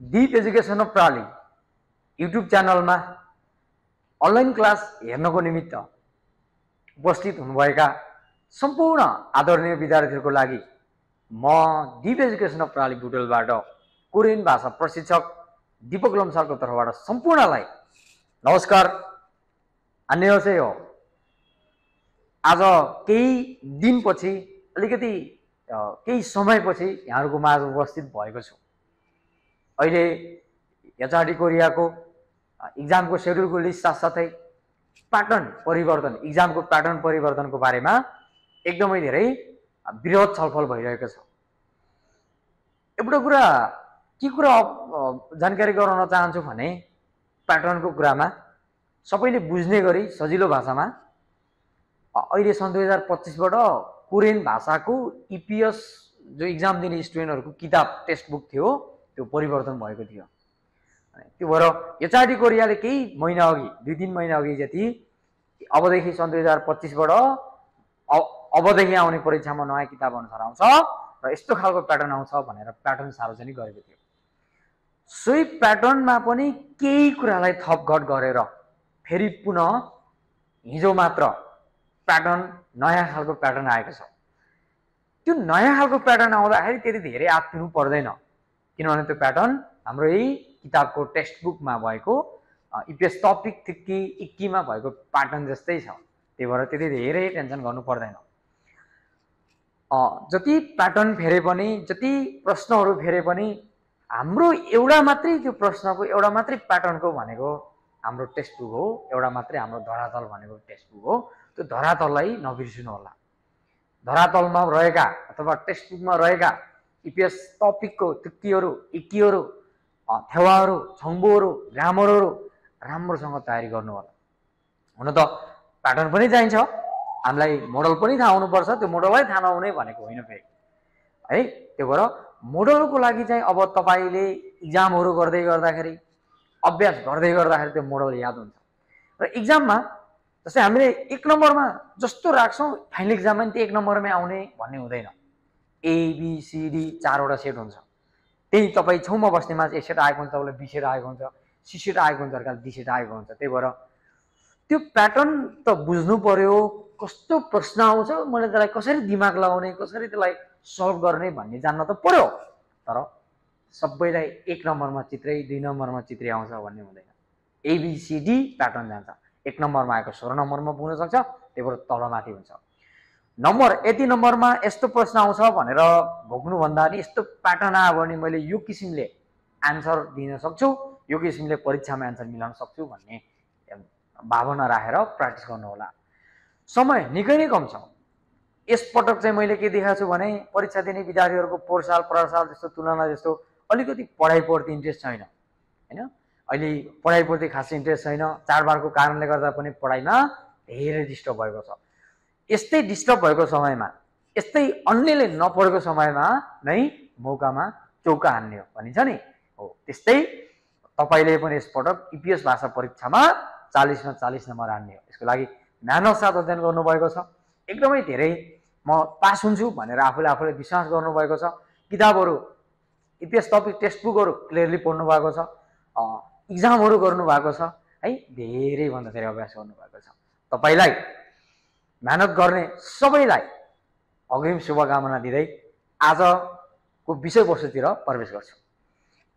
Deep education of प्राली YouTube च्यानलमा online class हेर्नको निमित्त उपस्थित हुनुभएका सम्पूर्ण आदरणीय विद्यार्थीहरूको लागि म डिप एजुकेसन अफ प्राली बुटोलबाट कोरियन भाषा प्रशिक्षक दीपक लम्सालको तर्फबाट सम्पूर्णलाई नमस्कार। अन्यसेयो आज केही दिनपछि अलिकति केही समयपछि यहाँहरूको माझ उपस्थित भएको छु। अहिले एचआरडी कोरियाको इक्जामको सेड्युलको लिस्ट साथसाथै प्याटर्न परिवर्तन इक्जामको प्याटर्न परिवर्तनको बारेमा एकदमै धेरै बृहत छलफल भइरहेको छ। एउटा कुरा के कुरा जानकारी गराउन चाहन्छु भने प्याटर्नको कुरामा सबैले बुझ्ने गरी सजिलो भाषामा अहिले सन् 2025बाट कोरियन भाषाको इपिएस जो इक्जाम दिने स्टुडेन्टहरूको किताब टेक्स्ट बुक थियो त्यो परिवर्तन भएको थियो। त्यो भएर एचआरडी कोरियाले केही महिना अघि 2-3 महिना अघि जति अबदेखि सन् 2025बाट अबदेखि आउने परीक्षामा नयाँ किताब अनुसार आउँछ र यस्तो खालको प्याटर्न आउँछ भनेर प्याटर्न सार्वजनिक गरेको थियो। सोही प्याटर्नमा पनि केही कुरालाई थपघट गरेर फेरि पुनः हिजो मात्र प्याटर्न नयाँ खालको प्याटर्न आएको छ। त्यो नयाँ खालको प्याटर्न आउँदाखेरि त्यति धेरै आत्तिनु पर्दैन, किनभने त्यो प्याटर्न हाम्रो यही किताबको टेक्स्ट बुकमा भएको इपिएस टपिक 21 भएको प्याटर्न जस्तै छ। त्यही भएर त्यति धेरै टेन्सन गर्नु पर्दैन। जति प्याटर्न फेरे पनि जति प्रश्नहरू फेरे पनि हाम्रो एउटा मात्रै त्यो प्रश्नको एउटा मात्रै प्याटर्नको भनेको हाम्रो टेक्स्ट बुक हो, एउटा मात्रै हाम्रो धरातल भनेको टेक्स्ट बुक हो। त्यो धरातललाई नबिर्सिनु होला। धरातलमा रहेका अथवा टेक्स्ट बुकमा रहेका इपिएस टपिकको 21 थेवाहरू छङ्बोहरू ग्रामरहरू राम्रोसँग तयारी गर्नु होला। हुन त प्याटर्न पनि चाहिन्छ, हामीलाई मोडल पनि थाहा हुनुपर्छ। त्यो मोडललाई थाहा नहुने भनेको होइन फेरि है। त्यो भएर मोडलको लागि चाहिँ अब तपाईँले इक्जामहरू गर्दै गर्दाखेरि अभ्यास गर्दै गर्दाखेरि त्यो मोडल याद हुन्छ। र इक्जाममा जस्तै हामीले 1 नम्बरमा जस्तो राख्छौँ फाइनल इक्जाममा नि त्यो 1 नम्बरमै आउने भन्ने हुँदैन। एबिसिडी 4वटा सेट हुन्छ। त्यही तपाईँ छेउमा बस्नेमा ए सेट आएको हुन्छ, तपाईँलाई बी सेट आएको हुन्छ, सी सेट आएको हुन्छ, अर्काले डी सेट आएको हुन्छ। त्यही भएर त्यो प्याटर्न त बुझ्नु पर्यो। कस्तो प्रश्न आउँछ, मैले त्यसलाई कसरी दिमाग लगाउने, कसरी त्यसलाई सल्भ गर्ने भन्ने जान्न त पर्यो। तर सबैलाई 1 नम्बरमा चित्रै 2 नम्बरमा चित्रै आउँछ भन्ने हुँदैन। एबिसिडी प्याटर्न जान्छ। 1 नम्बरमा आएको 16 नम्बरमा पुग्न सक्छ। त्यही भएर तलमाथि हुन्छ। नम्बर यति नम्बरमा यस्तो प्रश्न आउँछ भनेर भोग्नुभन्दा नि यस्तो प्याटर्न आयो भने मैले यो किसिमले आन्सर दिन सक्छु, यो किसिमले परीक्षामा आन्सर मिलाउन सक्छु भन्ने भावना राखेर प्र्याक्टिस गर्नु होला। समय निकै नै कम छ। यसपटक चाहिँ मैले के देखाएको छु भने परीक्षा दिने विद्यार्थीहरूको पोहोर साल जस्तो तुलना जस्तो अलिकति पढाइप्रति इन्ट्रेस्ट छैन होइन। अहिले पढाइप्रति खासै इन्ट्रेस्ट छैन। चाडबाडको कारणले गर्दा पनि पढाइमा धेरै डिस्टर्ब भएको छ। यस्तै डिस्टर्ब भएको समयमा, यस्तै अन्यले नपढेको समयमा नै मौकामा चौका हान्ने हो भनिन्छ नि हो। त्यस्तै तपाईँले पनि यसपटक इपिएस भाषा परीक्षामा 40मा 40 नम्बर हान्ने हो। यसको लागि मेहनत साथ अध्ययन गर्नुभएको छ। एकदमै धेरै म पास हुन्छु भनेर आफूले विश्वास गर्नुभएको छ। किताबहरू इपिएस टपिक टेक्स्ट बुकहरू क्लियरली पढ्नु भएको छ। इक्जामहरू गर्नुभएको छ है। धेरैभन्दा धेरै अभ्यास गर्नुभएको छ। तपाईँलाई मेहनत गर्ने सबैलाई अग्रिम शुभकामना दिँदै आजको विषयवस्तुतिर प्रवेश गर्छु।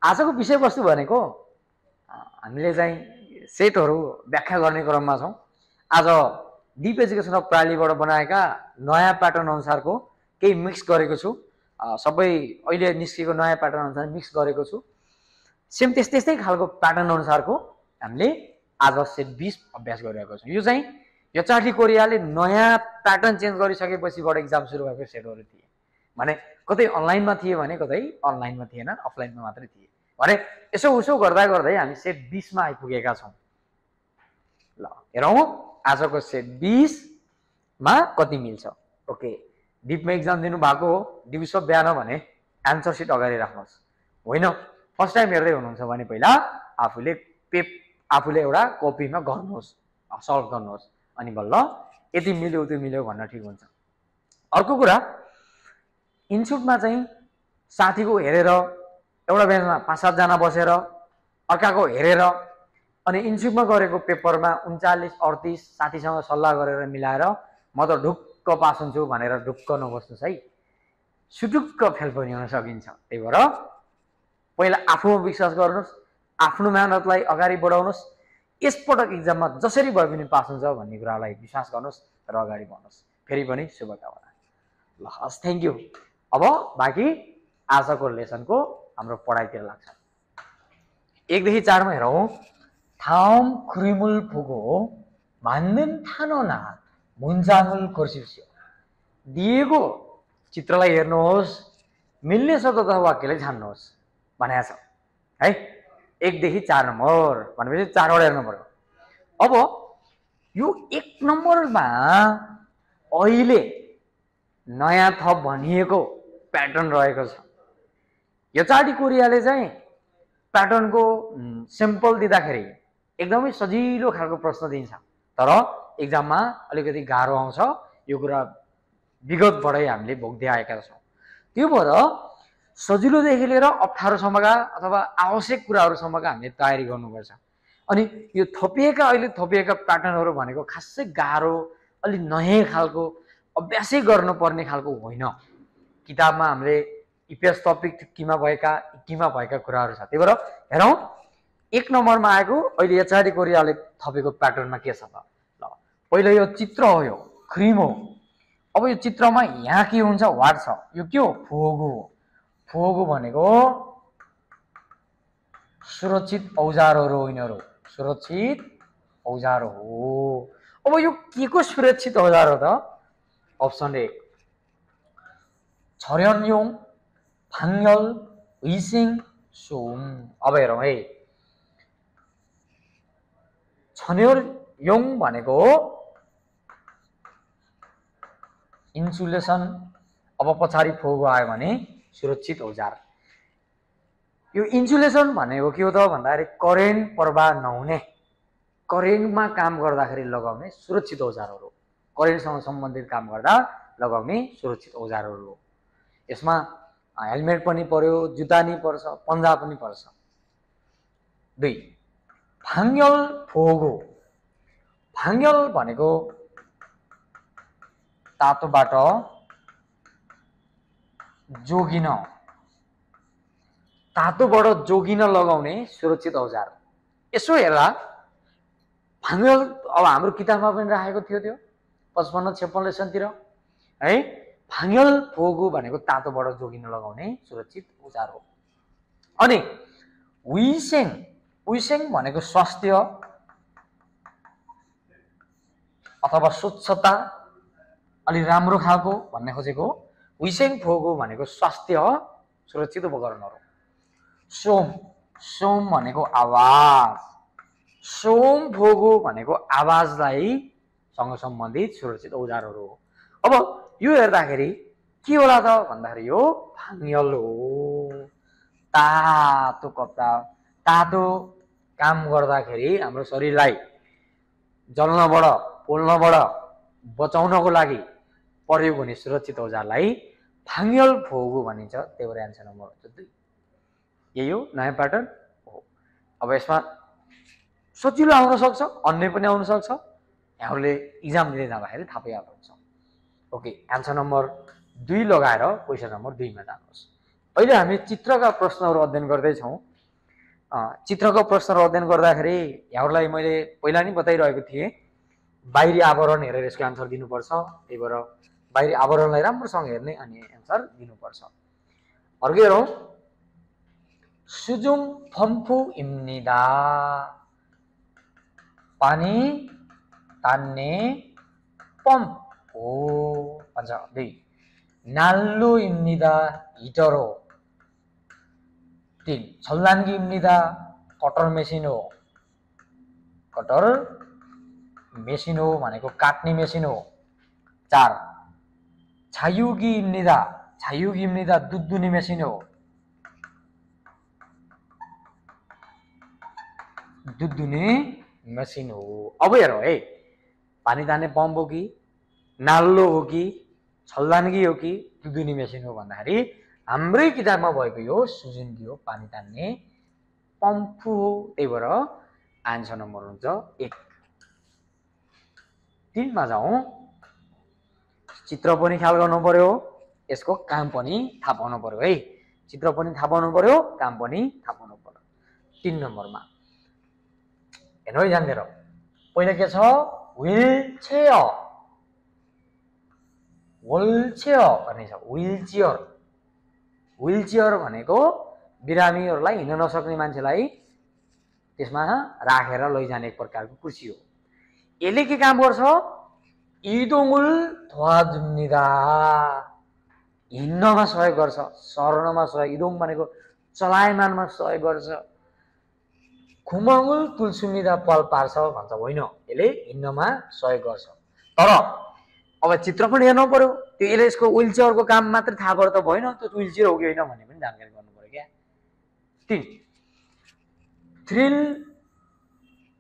आजको विषयवस्तु भनेको हामीले चाहिँ सेटहरू व्याख्या गर्ने क्रममा छौँ। आज डिप एजुकेसन अफ प्रालीबाट बनाएका नयाँ प्याटर्न अनुसारको केही मिक्स गरेको छु। सबै अहिले निस्केको नयाँ प्याटर्न अनुसार मिक्स गरेको छु। सेम त्यस्तै खालको प्याटर्न अनुसारको हामीले आज सेट 20 अभ्यास गरिरहेको छौँ। यो चाहिँ एचआरडी कोरियाले नयाँ प्याटर्न चेन्ज गरिसकेपछिबाट इक्जाम सुरु भएको सेटहरू थिए भने कतै अनलाइनमा थिए भने कतै अनलाइनमा थिएन, अफलाइनमा मात्रै थिए भने यसो उसो गर्दा गर्दै हामी सेट 20 मा आइपुगेका छौँ। ल हेरौँ आजको सेट 20 मा कति मिल्छ। ओके, डिपमा इक्जाम दिनु भएको हो दिउँसो बिहान भने एन्सर सिट अगाडि राख्नुहोस्। होइन फर्स्ट टाइम हेर्दै हुनुहुन्छ भने पहिला आफूले एउटा कपीमा गर्नुहोस्, सल्भ गर्नुहोस्, अनि बल्ल यति मिल्यो उति मिल्यो भन्न ठिक हुन्छ। अर्को कुरा इन्स्टिट्युटमा चाहिँ साथीको हेरेर एउटा बेन्चमा 5-7 जना बसेर अर्काको हेरेर अनि इन्स्टिट्युटमा गरेको पेपरमा 39-38 साथीसँग सल्लाह गरेर मिलाएर म त ढुक्क पास हुन्छु भनेर ढुक्क नबस्नुहोस् है, सुटुक्क फेल पनि हुन सकिन्छ। त्यही भएर पहिला आफूमा विश्वास गर्नुहोस्, आफ्नो मेहनतलाई अगाडि बढाउनुहोस्, यसपटक इक्जाममा जसरी भए पनि पास हुन्छ भन्ने कुरालाई विश्वास गर्नुहोस् र अगाडि बढ्नुहोस्। फेरि पनि शुभकामना। ल हस्, थ्याङ्क यू। अब बाँकी आजको लेसनको हाम्रो पढाइतिर लाग्छ। 1 देखि 4 मा हेरौँ। थाम खुरिमुल पुगो मान्दन थानोना मुन्जामुल कोर्सिस्यो। दिएको चित्रलाई हेर्नुहोस्, मिल्ने शब्द तथा वाक्यलाई छान्नुहोस् भनेको छ है। 1 देखि 4 नम्बर भनेपछि 4 वटा हेर्नु पर्यो। अब यो 1 नम्बरमा अहिले नयाँ थप भनिएको प्याटर्न रहेको छ। एचआरडी कोरियाले चाहिँ प्याटर्नको सिम्पल दिँदाखेरि एकदमै सजिलो खालको प्रश्न दिन्छ, तर एक्जाममा अलिकति गाह्रो आउँछ। यो कुरा विगतबाटै हामीले भोग्दै आएका छौँ। त्यो भएर सजिलोदेखि लिएर अप्ठ्यारोसम्मका अथवा आवश्यक कुराहरूसम्मका हामीले तयारी गर्नुपर्छ। अनि यो अहिले थपिएका प्याटर्नहरू भनेको खासै गाह्रो, अलि नयाँ खालको अभ्यासै गर्नुपर्ने खालको होइन। किताबमा हामीले इपिएस टपिक किमा भएका कुराहरू छ। त्यही भएर हेरौँ 1 नम्बरमा आएको अहिले एचआरडी कोरियाले थपेको प्याटर्नमा के छ त। ल पहिलो यो चित्र हो, यो क्रिम हो। अब यो चित्रमा यहाँ के हुन्छ, वाट छ, यो के हो, फोगो हो। फोगो भनेको सुरक्षित औजारहरू हो, यिनीहरू सुरक्षित औजार हो। अब यो के को सुरक्षित औजार हो त? अप्सन 1 छर्यनयोङ, फाङ्यल, हुइसिङ, सोम। अब हेरौँ है। छर्यनयोङ भनेको इन्सुलेसन। अब पछाडि फोगो आयो भने सुरक्षित औजार। यो इन्सुलेसन भनेको के हो त भन्दाखेरि करेन्ट प्रवाह नहुने, करेन्टमा काम गर्दाखेरि लगाउने सुरक्षित औजारहरू, करेन्टसँग सम्बन्धित काम गर्दा लगाउने सुरक्षित औजारहरू हो। यसमा हेलमेट पनि पर्यो, जुत्ता नि पर्छ, पन्जा पनि पर्छ। 2 फाङ्यल फोगो। फाङ्यल भनेको तातोबाट जोगिन, तातोबाट जोगिन लगाउने सुरक्षित औजार। यसो हेर्दा फाङ्यल अब हाम्रो किताबमा पनि राखेको थियो, त्यो 55-56 लेसनतिर है। फाङ्यल फोगो भनेको तातोबाट जोगिन लगाउने सुरक्षित औजार हो। अनि हुइसेङ, हुइसेङ भनेको स्वास्थ्य अथवा स्वच्छता अलि राम्रो खालको भन्ने खोजेको। हुइसेङ फोगो भनेको स्वास्थ्य सुरक्षित उपकरणहरू। सोम, सोम भनेको आवाज, सोम फोगो भनेको आवाजलाई सँग सम्बन्धित सुरक्षित औजारहरू हो। अब यो हेर्दाखेरि के होला त भन्दाखेरि यो फाङ्यल हो। तातो कपडा, तातो काम गर्दाखेरि हाम्रो शरीरलाई जल्नबाट पोल्नबाट बचाउनको लागि प्रयोग हुने सुरक्षित औजारलाई फाङ्यल फोगो भनिन्छ। त्यही भएर एन्सर नम्बर 2 यही हो, नयाँ प्याटर्न हो। अब यसमा सजिलो आउन सक्छ, अन्य पनि आउन सक्छ। यहाँहरूले इक्जाम दिँदै जाँदाखेरि थाहा पाइहाल्नुहुन्छ। ओके, एन्सर नम्बर 2 लगाएर क्वेसन नम्बर 2 मा जानुहोस्। अहिले हामी चित्रका प्रश्नहरू अध्ययन गर्दैछौँ। चित्रको प्रश्नहरू अध्ययन गर्दाखेरि यहाँहरूलाई मैले पहिला नै बताइरहेको थिएँ, बाहिरी आवरण हेरेर यसको एन्सर दिनुपर्छ। त्यही भएर बाहिरी आवरणलाई राम्रोसँग हेर्ने अनि एन्सर दिनुपर्छ। अर्को हेरौँ। सुजुङ फम्फु इम्निदा, पानी तान्ने पम्प हो भन्छ। 2 नाल्लो इम्निदा हिटर हो। 3 छल्लाङ्गी इम्निदा कटर मेसिन हो। कटर मेसिन हो भनेको काट्ने मेसिन हो। 4 छायुगी इम्निदा, छायुगी इम्निदा दुध दुने मेसिन हो। दुध दुने मेसिन हो। अब हेरौँ है, पानी तान्ने पम्प हो कि, नाल्लो हो कि, छल्लाङ्गी हो कि दुध दुने मेसिन हो भन्दाखेरि हाम्रै किताबमा भएको यो सुजुकी हो, पानी तान्ने पम्फू हो। त्यही भएर आन्सर नम्बर हुन्छ 1। 3 मा जाउँ। चित्र पनि ख्याल गर्नु पर्यो, यसको काम पनि थाहा पाउनु पर्यो है। चित्र पनि थाहा पाउनु पर्यो, काम पनि थाहा पाउनु पर्यो। 3 नम्बरमा हेर्नु है ध्यान दिएर, पहिला के छ व्हील चेयर, व्हील चेयर भन्ने छ। व्हील चेयर, व्हील चेयर भनेको बिरामीहरूलाई हिँड्न नसक्ने मान्छेलाई त्यसमा राखेर लैजाने एक प्रकारको कुर्सी हो। यसले के काम गर्छ, इदोंगुल 도와줍니다, हिँड्नमा सहयोग गर्छ, सर्नमा सहयोग, इदोङ भनेको चलायमानमा सहयोग गर्छ। खुमङ्गुल तुलसुमिदा पल पार्छ भन्छ, होइन, यसले हिँड्नमा सहयोग गर्छ। तर अब चित्र पनि हेर्नु पर्यो, त्यो यसले यसको व्हील चेयरको काम मात्र थाहा पर्यो त भएन, त्यो व्हील चेयर हो कि होइन भन्ने पनि जानकारी गर्नु पर्यो क्या। 3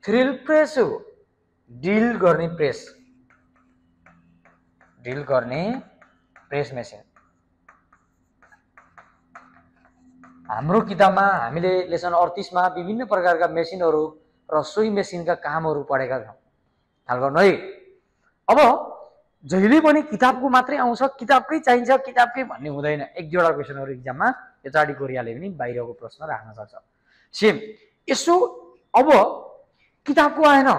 थ्रिल प्रेस हो, ड्रिल गर्ने प्रेस, ड्रिल गर्ने प्रेस मेसिन। हाम्रो किताबमा हामीले लेसन 38 मा विभिन्न प्रकारका मेसिनहरू र सोही मेसिनका कामहरू पढेका छौँ, ख्याल गर्नु है। अब जहिले पनि किताबको मात्रै आउँछ, किताबकै चाहिन्छ, किताबकै भन्ने हुँदैन। 1-2वटा क्वेसनहरू एक्जाममा यचाडी कोरियाले पनि बाहिरको प्रश्न राख्न सक्छ। सेम यसो अब किताबको आएन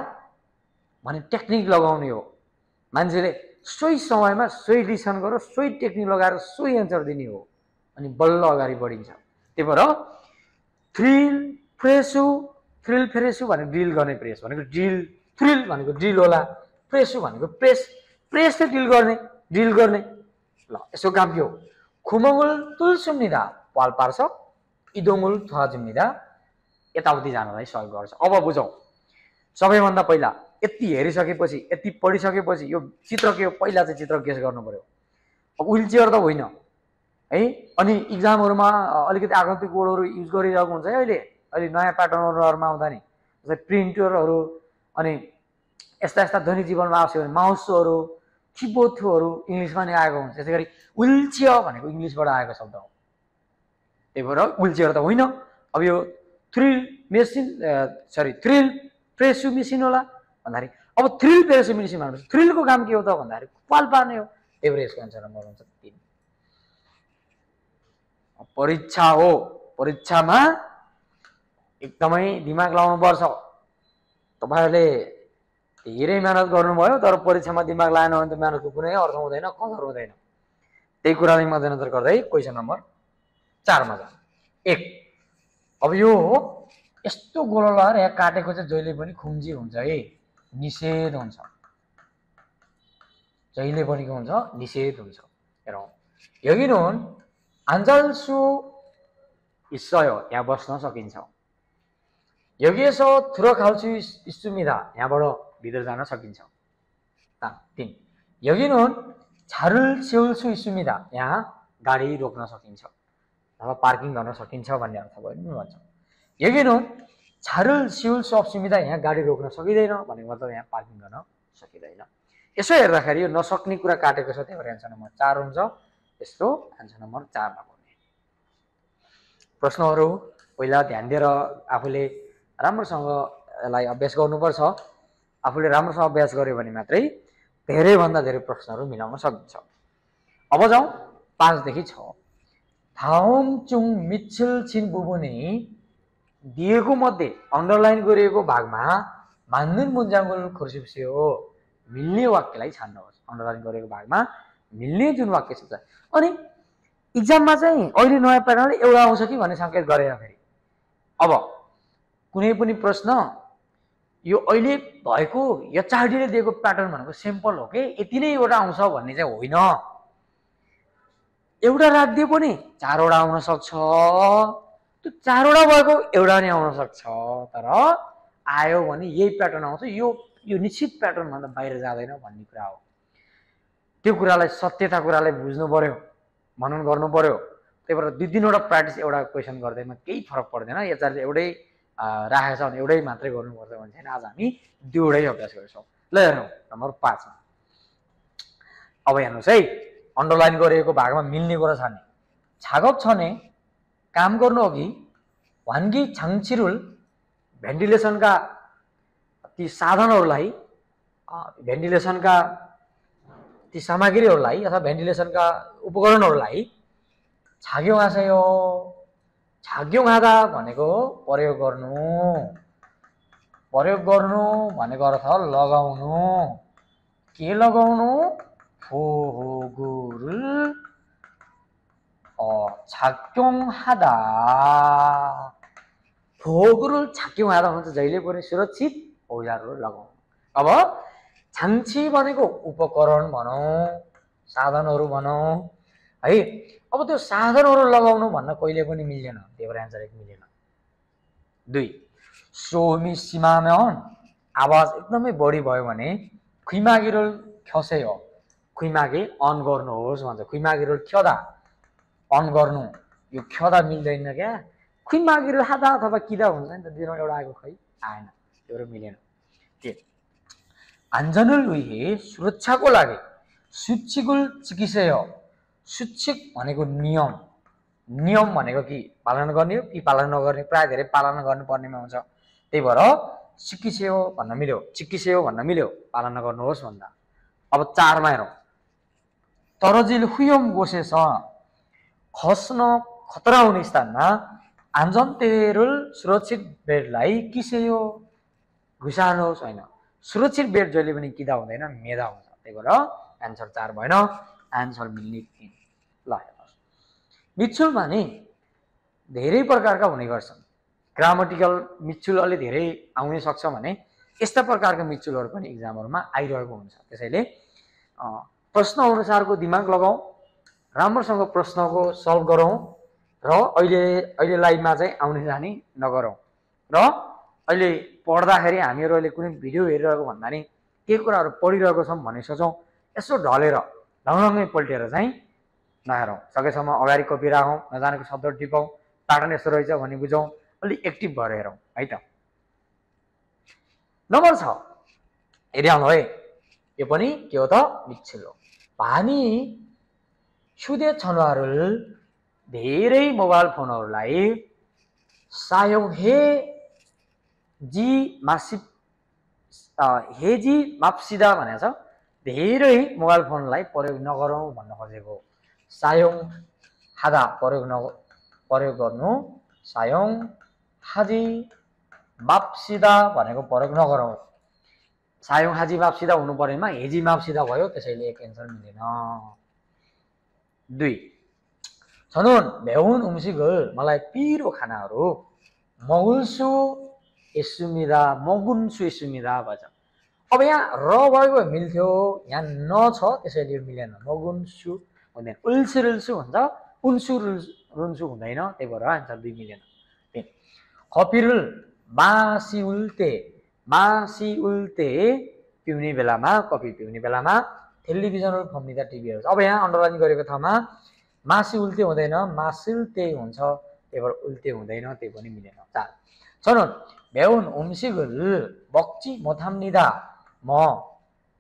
भने टेक्निक लगाउने हो, मान्छेले सोही समयमा सोही लिसन गरेर सोही टेक्निक लगाएर सोही एन्सर दिने हो, अनि बल्ल अगाडि बढिन्छ। त्यही भएर थ्रिल फ्रेसु, थ्रिल फ्रेसु भनेको ड्रिल गर्ने प्रेस भनेको ड्रिल, थ्रिल भनेको ड्रिल होला, प्रेसु भनेको प्रेस, प्रेस चाहिँ ड्रिल गर्ने। ल यसको काम के हो, खुमङ्गुल तुलसुम्निदा पाल पार्छ, इदोङ्गुल थुवाजुम्निदा यताउति जानलाई सहयोग गर्छ। अब बुझौँ, सबैभन्दा पहिला यति हेरिसकेपछि, यति पढिसकेपछि यो चित्र के हो, पहिला चाहिँ चित्र गेस गर्नु पर्यो। अब व्हील चेयर त होइन है, अनि इक्जामहरूमा अलिकति आगन्तुक वर्डहरू युज गरिरहेको हुन्छ है। अहिले नयाँ प्याटर्नहरूमा आउँदा नि जस्तै प्रिन्टरहरू, अनि यस्ता यस्ता दैनिक जीवनमा आवश्यक भने माउसहरू, किबोर्डहरू इङ्ग्लिसमा नै आएको हुन्छ। त्यसै गरी व्हील चेयर भनेको इङ्ग्लिसबाट आएको शब्द हो, त्यही भएर व्हील चेयर त होइन। अब यो थ्रिल प्रेसु मेसिन होला भन्दाखेरि, अब थ्रिल प्रेसु मेसिन भनेपछि थ्रिलको काम के हो त भन्दाखेरि पाल पार्ने हो। त्यही भएर यसको एन्सर नम्बर हुन्छ 3। परीक्षा हो, परीक्षामा एकदमै दिमाग लाउनु पर्छ। तपाईहरुले धेरै मेहनत गर्नुभयो तर परीक्षामा दिमाग लगाएन भने त मेहनतको कुनै अर्थ हुँदैन, कदर हुँदैन। त्यही कुरालाई मध्यनजर गर्दै क्वेशन नम्बर 4 मा जाउँ। 1 अब यो हो यस्तो गोलो लगाएर यहाँ काटेको चाहिँ जहिले पनि खुम्जी हुन्छ है, निषेध हुन्छ। जहिले पनि के हुन्छ, निषेध हुन्छ। हेरौँ, 여기는 앉을 수 있어요. यहाँ बस्न सकिन्छ। 여기에서 들어갈 수 있습니다. यहाँबाट भित्र जान सकिन्छ। 3 여기는 차를 세울 수 있습니다. यहाँ गाडी रोक्न सकिन्छ अथवा पार्किङ गर्न सकिन्छ भन्ने अर्थ भयो नि भन्छ। 여기는 차를 세울 수 없습니다. यहाँ गाडी रोक्न सकिदैन भन्ने मतलब यहाँ पार्किङ गर्न सकिदैन। यसो हेर्दाखेरि यो नसक्ने कुरा काटेको छ, त्यही भएर एन्सर नम्बर 4 हुन्छ। यसको एन्सर नम्बर 4 मा पर्ने प्रश्नहरू पहिला ध्यान दिएर आफूले राम्रोसँग यसलाई अभ्यास गर्नुपर्छ। आफूले राम्रोसँग अभ्यास गर्यो भने मात्रै धेरै भन्दा धेरै प्रश्नहरू मिलाउन सकिन्छ। अब जाउँ 5 देखि 6। 다음 중 밑을 친 부분이 दिएको मध्ये अन्डरलाइन गरिएको भागमा 맞는 문장을 고르십시오। मिल्ने वाक्यलाई छान्नुहोस्। अन्डरलाइन गरेको भागमा मिल्ने जुन वाक्य छ अनि इक्जाममा चाहिँ अहिले नयाँ प्याटर्नले एउटा आउँछ कि भन्ने संकेत गरेर फेरि अब कुनै पनि प्रश्न यो अहिले भएको एचआरडीले दिएको प्याटर्न भनेको सिम्पल हो के यति नै एउटा आउँछ भन्ने चाहिँ होइन। एउटा राख्दियो पनि 4 वटा आउन सक्छ, त्यो 4 वटा भएको एउटा नै आउन सक्छ, तर आयो भने यही प्याटर्न आउँछ, यो निश्चित प्याटर्न भन्दा बाहिर जाँदैन भन्ने कुरा हो। त्यो कुरालाई सत्यता कुरालाई बुझ्नु पर्यो, मनन गर्नु पर्यो। त्यही भएर 2-3 वटा प्र्याक्टिस एउटा क्वेशन गर्दैमा केही फरक पर्दैन। एचआरले एउटै राखेको छ भने एउटै मात्रै गर्नुपर्छ भने चाहिँ आज हामी 2 वटै अभ्यास गर्छौँ। ल हेर्नु नम्बर 5 मा अब हेर्नुहोस् है, अन्डरलाइन गरिएको भागमा मिल्ने कुरा छान्ने 작업 전에 काम गर्नु अघि वानगी 장치를 भेन्टिलेसनका ती साधनहरूलाई भेन्टिलेसनका ती सामग्रीहरूलाई अथवा भेन्टिलेसनका उपकरणहरूलाई 착용하세요. 착용하다 भनेको प्रयोग गर्नु, प्रयोग गर्नु भनेको अर्थ लगाउनु, के लगाउनु, 보호구를 착용하다. 보호구를 착용하다 भन्छ जहिले पनि सुरक्षित औजारहरू लगाउनु। अब 장치 भनेको उपकरण भनौँ, साधनहरू भनौँ है। अब त्यो साधनहरू लगाउनु भन्न कहिले पनि मिल्दैन, त्यही भएर आन्सर 1 मिलेन। 2 सोमी सीमा면 आवाज एकदमै बढी भयो भने खुइमागि를 켜세요. खुइमागी अन गर्नुहोस् भन्छ। खुइमागि를 켜다 अन गर्नु, यो 켜다 मिल्दैन क्या। खुइमागि를 하다 अथवा किदा हुन्छ नि त, दिनमा एउटा आएको खै आएन, त्यो मिलेन। 안전을 위해 सुरक्षाको लागि 수칙을 지키세요. 수칙 भनेको नियम, नियम भनेको कि पालन गर्ने हो कि पालन नगर्ने, प्राय धेरै पालन गर्नुपर्नेमा हुन्छ। त्यही भएर सिकिसेयो भन्न मिल्यो, चिकिसेयो भन्न मिल्यो, पालन नगर्नुहोस् भन्दा। अब 4 मा हेरौँ। 떨어질 위험 곳에서 खस्न खतरा हुने स्थानमा 안전대를 सुरक्षित बेल्टलाई किसेयो, घुसार्नुहोस् होइन। सुरक्षित बेल्ट जहिले पनि किदा हुँदैन, मेदा हुन्छ। त्यही भएर आन्सर 4 भएन, आन्सर मिल्ने 3। ल हेर्नुहोस्, मिच्छुल भने धेरै प्रकारका हुने गर्छन्। ग्रामेटिकल मिच्छुल अलि धेरै आउन सक्छ भने यस्ता प्रकारका मिच्छुलहरू पनि इक्जामहरुमा आइरहेको हुन्छ। त्यसैले प्रश्न अनुसारको दिमाग लगाऊ, राम्रोसँग प्रश्नको सल्भ गरौँ र अहिले लाइभमा चाहिँ आउने जाने नगरौँ। र अहिले पढ्दाखेरि हामीहरु अहिले कुनै भिडियो हेरिरहेको भन्दा नि के कुराहरु पढिरहेको छौं भन्ने सोचौं। यसो ढलेर ढङढङै पल्टेर चाहिँ नहेरौँ। सकेसम्म अगाडि कपी राखौँ, नजानेको शब्द टिपौँ, प्याटर्न यस्तो रहेछ भनी बुझौँ, अलि एक्टिभ भएर हेरौँ है त। नम्बर 6 हेरिहाल्नु है, यो पनि के हो त, मिच्छुल हो। पानी 휴대전화를 धेरै मोबाइल फोनहरूलाई हेजी माप्सिदा भनेको छ। धेरै मोबाइल फोनलाई प्रयोग नगरौँ भन्न खोजेको। सायोङहादा प्रयोग गर्नु, सायोङहाजी माप्सिदा भनेको प्रयोग नगरौँ। सायोङहाजी माप्सिदा हुनु पर्नेमा हेजी माप्सिदा भयो, त्यसैले एक एन्सर मिलेन। 2 저는 매운 음식을 मलाई पिरो खानाहरू 먹을 수 있습니다, 먹을 수 있습니다 भन्छ। अब यहाँ र भएको भए मिल्थ्यो, यहाँ न छ त्यसैले मिलेन। 먹을 수 हुँदैन, उल्सुरुल्सु हुन्छ, उन्सुरुन्सु हुँदैन, त्यही भएर आन्सर 2 मिलेन। कफी를 मासिउल ते पिउने बेलामा, कफी पिउने बेलामा टेलिभिजनहरू फम्निदा टिभी हेर्छ। अब यहाँ अन्डरलाइन गरेको ठाउँमा मासी उल्टे हुँदैन, मासिल्ते हुन्छ, त्यही भएर उल्टे हुँदैन, त्यही पनि मिलेन। 4 저는 매운 음식을 먹지 못합니다. म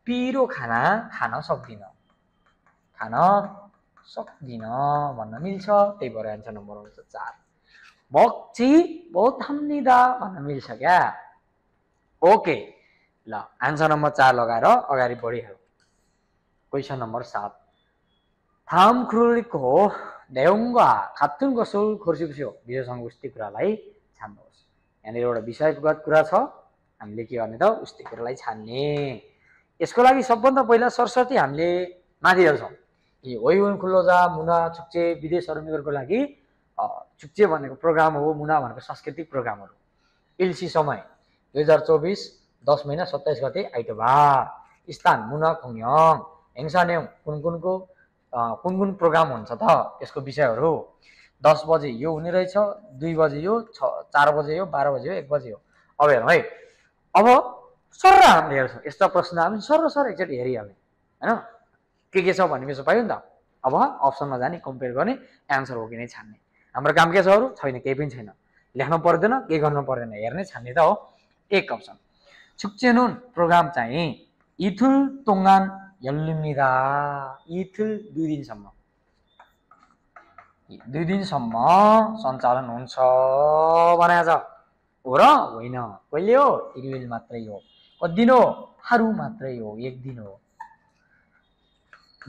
पिरो खाना खान सक्दिन, भन्न मिल्छ, त्यही भएर आन्सर नम्बर हुन्छ 4। 먹지 못합니다 भन्न मिल्छ क्या। ओके ल, आन्सर नम्बर 4 लगाएर अगाडि बढिहाल्नु। Question number 7 다음 글을 읽고 내용과 같은 것을 고르십시오. 미래सँग उस्तै कुरालाई छान्नुहोस्। यहाँनिर एउटा विषयगत कुरा छ, हामीले के गर्ने त, उस्तै कुरालाई छान्ने। यसको लागि सबभन्दा पहिला सरस्वती हामीले माथि हेर्छौँ कि ओइवन खुल्लोजा मुना चुक्चे विदेश सर्मिकहरूको लागि चुक्चे भनेको प्रोग्राम हो, मुना भनेको सांस्कृतिक प्रोग्रामहरू। इल्सी समय 2024 10 महिना 27 गते आइतबार। स्थान मुना खोङयङ। हेङसान्यङ कुन कुन प्रोग्राम हुन्छ त, यसको विषयहरू 10 बजे यो हुने रहेछ, 2 बजे यो, 4 बजे यो, 12 बजे यो, 1 बजे यो। अब हेरौँ है, अब सर हामीले हेर्छौँ यस्ता प्रश्न हामी सर एकचोटि हेरिहाल्ने हैन, के छ भन्ने विषय पायो नि त। अब अप्सनमा जाने, कम्पेयर गर्ने, एन्सर हो कि नै छान्ने। हाम्रो काम के छ अरू, छैन, केही पनि छैन। लेख्न पर्दैन, केही गर्न पर्दैन, हेर्ने छान्ने त हो। एक अप्सन 축제는 प्रोग्राम चाहिँ 이틀 동안 열립니다. 이틀 2일सम्म। 2 दिनसम्म सञ्चालन हुन्छ भनेको छ हो र होइन कहिले हो 1 दिन मात्रै हो कति दिन हो हारु मात्रै हो 1 दिन हो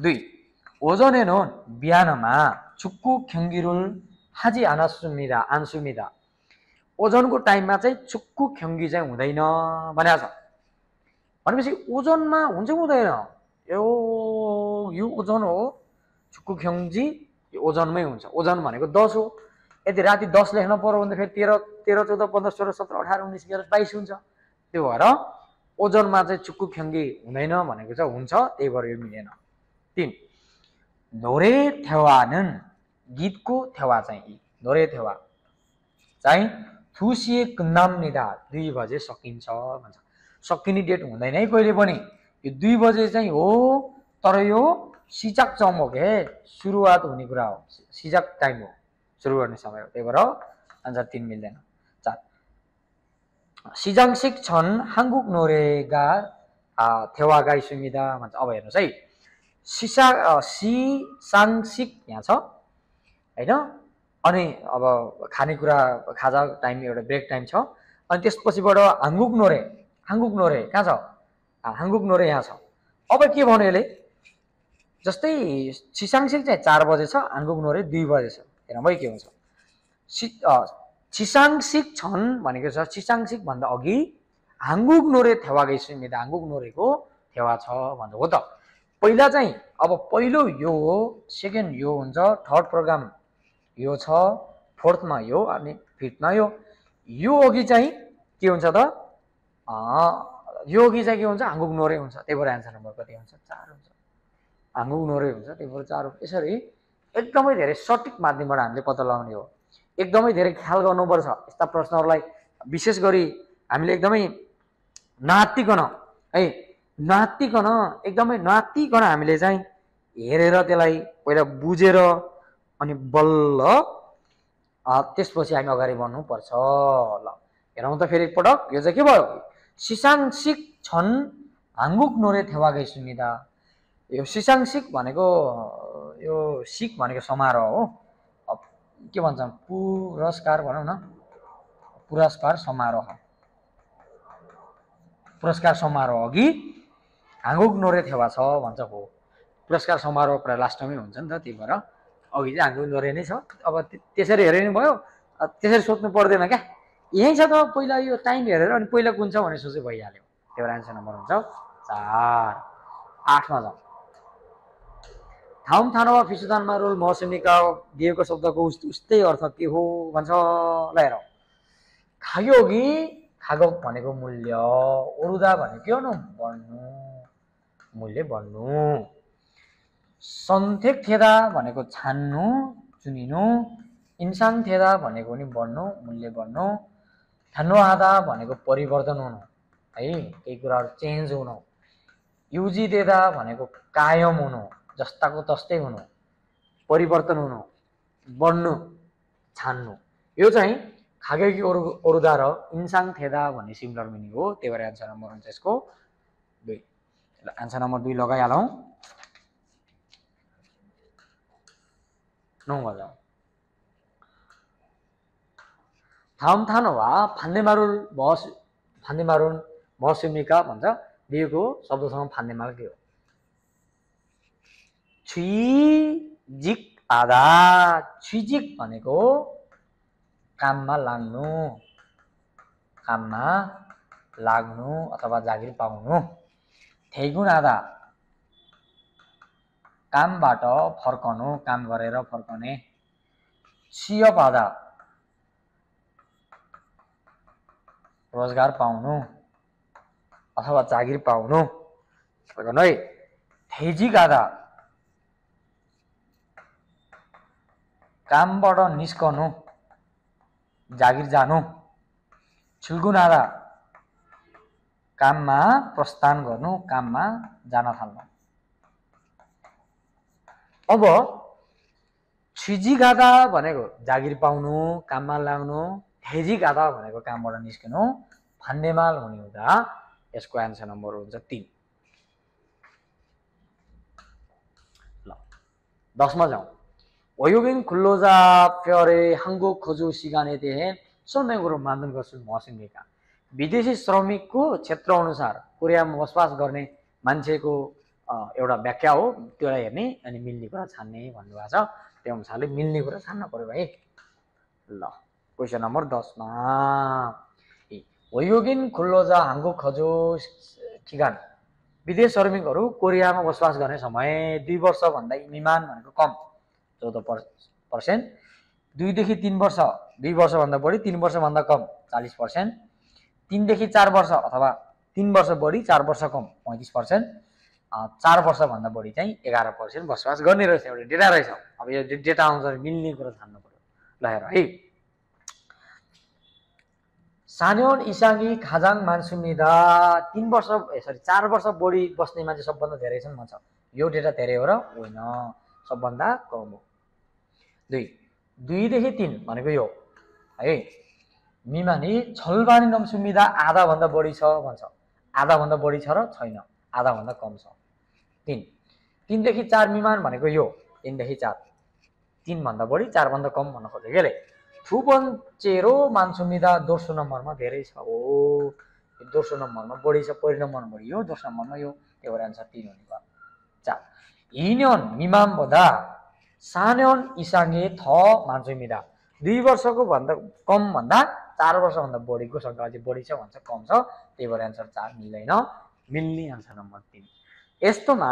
2 오전에는 बिहानमा 축구 경기를 하지 않습니다. 오전को टाइममा चाहिँ 축구 경기 चाहिँ हुँदैन भनेको छ भनेपछि ओजनमा हुन्छ हुँदैन यो ओजन हो 축구 경기 ओजनमै हुन्छ ओजन भनेको 10 हो यदि राति 10 लेख्न पर्यो भने फेरि 13 14 15 16 17 18 19 20 22 हुन्छ त्यो भएर ओजनमा चाहिँ 축구 경기 हुँदैन भनेको चाहिँ हुन्छ त्यही भएर यो मिलेन 3 노래 대화는 गीतको 대화 चाहिँ 노래 대화 चाहिँ 2시에 끝납니다 2 बजे सकिन्छ भन्छ सकिने डेट हुँदैन है कहिले पनि यो 2 बजे चाहिँ हो तर यो 시작 점호게 सुरुवात हुने कुरा हो 시작 टाइम हो सुरु गर्ने समय हो त्यही भएर आन्सर 3 मिल्दैन 자 시상식 전 한국 노래가 대화가 있습니다 भन्छ अब हेर्नुस् है सिसाङसिक यहाँ छ हैन अनि अब खानेकुरा खाजा टाइम एउटा ब्रेक टाइम छ अनि त्यसपछिबाट हाङगुक नोरे कहाँ छ हाङगुक नोरे यहाँ छ अब के भन्यो यसले जस्तै सिसाङसिक चाहिँ 4 बजे छ हाङगुक नोरे 2 बजे छ हेरौँ है के हुन्छ सिसाङसिक छन् भनेको छ सिसाङसिक भन्दा अघि हाङगुक नोरे थेवागा 있습니다 हाङगुक नोरेको थेवा छ भन्छ हो त पहिला चाहिँ अब पहिलो यो हो सेकेन्ड यो हुन्छ थर्ड प्रोग्राम यो छ फोर्थमा यो अनि फिफ्थमा यो अघि चाहिँ के हुन्छ त यो अघि चाहिँ के हुन्छ हाङगुक नोरे हुन्छ त्यही भएर आन्सर नम्बर कति हुन्छ 4 हुन्छ हाङगुक नोरे हुन्छ त्यही भएर 4 हो यसरी एकदमै धेरै सटिक माध्यमबाट हामीले पत्ता लगाउने हो एकदमै धेरै ख्याल गर्नुपर्छ यस्ता प्रश्नहरुलाई विशेष गरी हामीले एकदमै नातिकन है एकदमै नातिकन हामीले चाहिँ हेरेर त्यसलाई पहिला बुझेर अनि बल्ल त्यसपछि हामी अगाडि बढ्नु पर्छ ल हेरौँ त फेरि एकपटक यो चाहिँ के भयो सिसाङसिक छन् हाङगुक नोरे थेवागा 있습니다 यो सिसाङसिक भनेको यो सिक भनेको समारोह हो के भन्छ पुरस्कार भनौँ न पुरस्कार समारोह अघि हाङगुक नोरे थेवा छ भन्छ हो पुरस्कार समारोह प्राय लास्टमै हुन्छ नि त त्यही भएर अघि चाहिँ हाङगुक नोरे नै छ अब त्यसरी हेरे नि भयो त्यसरी सोच्नु पर्दैन क्या यही छ त पहिला यो टाइम हेरेर अनि पहिला कुन छ भने सोचे भइहाल्यो त्यही भएर आन्सर नम्बर हुन्छ 4 8 मा जाउँ थाउम थानवा फिसुदानमा रोल मौसमीका दिएको शब्दको उस्तै अर्थ के हो भन्छ ल हेरौँ खायोगी खागो भनेको मूल्य ओरुदा भनेको के हो बढ्नु मूल्य बढ्नु सन्थेक थेदा भनेको छान्नु चुनिनु इन्सान थेदा भनेको नि बढ्नु मूल्य बढ्नु धन्यवादा भनेको परिवर्तन हुनु है केही कुराहरु चेन्ज हुनु युजी देदा भनेको कायम हुनु जस्ताको तस्तै हुनु परिवर्तन हुनु बढ्नु छान्नु यो चाहिँ खागेकी ओरुदा र इन्सान थेदा भन्ने सिमिलर मिनिङ हो त्यही भएर आन्सर नम्बर हुन्छ यसको 2 ल आन्सर नम्बर 2 लगाइहालौँ 9 मा जाउँ थाम थानवा फान्देमारुल मौसमीका भन्छ दिएको शब्दसँग फान्देमाल के हो छिजिक आदा छिजिक भनेको काममा लाग्नु अथवा जागिर पाउनु थेगुन आदा कामबाट फर्कनु काम गरेर फर्कने सियप आदा रोजगार पाउनु अथवा जागिर पाउनु गर्नु है थेजिक आदा कामबाट निस्कनु जागिर जानु छिल्गुन आदा काममा प्रस्थान गर्नु काममा जान थाल्नु अब छिजिगादा भनेको जागिर पाउनु काममा लाग्नु हेजिगादा भनेको कामबाट निस्कनु फान्देमाल हुने हुँदा यसको आन्सर नम्बर हुन्छ 3 ल 10 मा जाउँ 외국인 근로자별의 한국 거주 시간에 대해 설명으로 만든 것은 무엇입니까? विदेशी श्रमिकको क्षेत्र अनुसार कोरियामा बसोबास गर्ने मान्छेको एउटा व्याख्या हो, त्यसलाई हेर्ने अनि मिल्ने कुरा छान्ने भन्नुभएको छ। त्यो अनुसारले मिल्ने कुरा छान्न पर्यो भाइ। ल क्वेसन नम्बर 10 मा 외국인 근로자 한국 거주 기간 विदेश श्रमिकहरू कोरियामा बसोबास गर्ने समय 2 वर्षभन्दा मिमान भनेको कम 14%, 2 देखि 3 वर्ष 2 वर्षभन्दा बढी 3 वर्षभन्दा कम 40%, 3 देखि 4 वर्ष अथवा 3 वर्ष बढी 4 वर्ष कम 35%, 4 वर्षभन्दा बढी चाहिँ 11% बसोबास गर्ने रहेछ। एउटा डेटा रहेछ। अब यो डेटा अनुसार मिल्ने कुरा छान्नु पर्यो। ल हेर है, सान्योन इसाङ्गी खाजाङ मान्छुमिदा 3 वर्ष 4 वर्ष बढी बस्ने मान्छे सबभन्दा धेरै छन् भन्छ। यो डेटा धेरै हो र होइन? सबभन्दा कम हो। 2 देखि 3 भनेको यो है, मिमानी छलबानी नम्सुमिदा आधा भन्दा बढी छ भन्छ। आधा भन्दा बढी छ र छैन? आधा भन्दा कम छ। 3 देखि 4 मिमान भनेको यो 3 देखि 4, 3 भन्दा बढी 4 भन्दा कम भन्न खोजेको रे। 두 번째로 많습니다. दोस्रो नम्बरमा धेरै छ हो। दोस्रो नम्बरमा बढी छ, पहिलो नम्बरमा बढी, यो दोस्रो नम्बरमा यो, त्यही भएर आन्सर 3 हुने भयो। 자, 2년 미만보다 4년 이상이 더 많습니다. 2 वर्षको भन्दा कम भन्दा 4 वर्षभन्दा बढीको संख्या चाहिँ बढी छ भन्छ, कम छ, त्यही भएर आन्सर 4 मिल्दैन। मिल्ने आन्सर नम्बर 3। यस्तोमा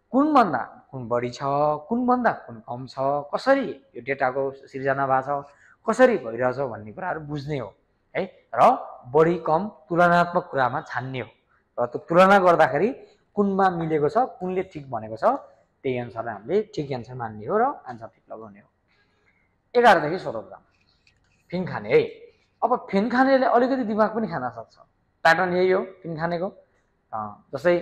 कुन भन्दा कुन बढी छ, कुन भन्दा कुन कम छ, कसरी यो डेटाको सिर्जना भएको छ, कसरी भइरहेछ भन्ने कुराहरू बुझ्ने हो है, र बढी कम तुलनात्मक कुरामा छान्ने हो। र त्यो तुलना गर्दाखेरि कुनमा मिलेको छ, कुनले ठिक भनेको छ, त्यही अनुसारले हामीले ठिक एन्सर मान्ने हो र आन्सर ठिक लगाउने हो। 11 देखि 16 फिन खाने है। अब फिन खानेले अलिकति दिमाग पनि खान सक्छ। प्याटर्न यही हो फिन खानेको। जस्तै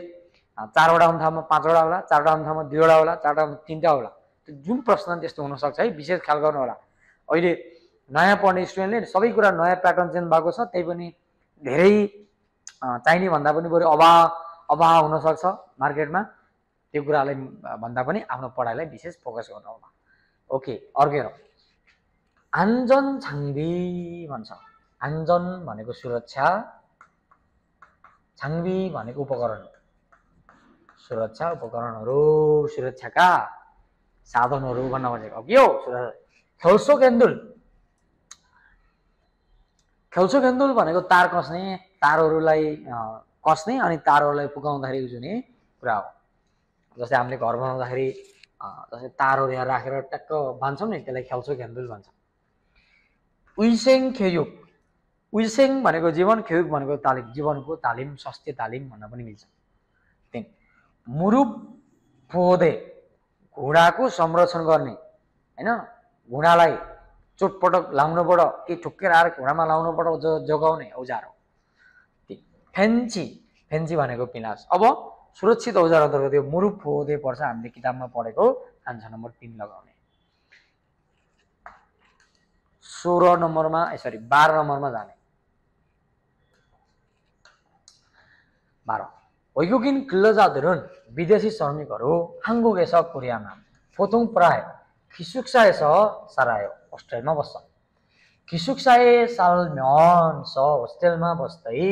4 वटा हुने ठाउँमा 5 वटा होला, 4 वटा हुने ठाउँमा 2 वटा होला, 4 वटा हुने 3 टा होला। त्यो जुन प्रश्न त्यस्तो हुन सक्छ है, विशेष ख्याल गर्नु होला। अहिले नयाँ पढ्ने स्टुडेन्टले सबै कुरा नयाँ प्याटर्न चेन्ज भएको छ, त्यही पनि धेरै चाहिने भन्दा पनि बरु अभाव हुन सक्छ मार्केटमा। त्यो कुरालाई भन्दा पनि आफ्नो पढाइलाई विशेष फोकस गर्नु होला। ओके, अर्को हेरौँ। 안전 장비 भन्छ। 안전 भनेको सुरक्षा, 장비 भनेको उपकरण, सुरक्षा उपकरणहरू, सुरक्षाका साधनहरू भन्न खोजेको। अब के हो? खेल्सो क्यान्डल। खेल्सो क्यान्डल भनेको तार कस्ने, तारहरूलाई कस्ने अनि तारहरूलाई फुकाउँदाखेरि जुने कुरा हो। जस्तै हामीले घर बनाउँदाखेरि जस्तै तारहरू यहाँ राखेर टक्क बान्छौँ नि, त्यसलाई खेल्सो क्यान्डल भन्छ। उइसेङ खेयुक। उइसेङ भनेको जीवन, खेयुक भनेको तालिम, जीवनको तालिम, स्वास्थ्य तालिम भन्न पनि मिल्छ। 3 मुरुप फोदे, घुँडाको संरक्षण गर्ने हैन, घुँडालाई चोटपटक लाउनबाट, के ठुक्केर आएर घुँडामा लाउनबाट जोगाउने औजार हो। 3 फेन्ची। फेन्ची भनेको पिनास। अब सुरक्षित औजार अन्तर्गत यो मुरुप फोदे पर्छ, हामीले किताबमा पढेको। आन्सर नम्बर 3 लगाउने। 12 नम्बरमा जाने। 12 외국인 근로자들은 विदेशी श्रमिकहरू 한국에서 코리아만 보통 प्राय 기숙사에서 살아요. 호스텔मा बस्छ। 기숙사에 살면서 호스텔मा बस्दै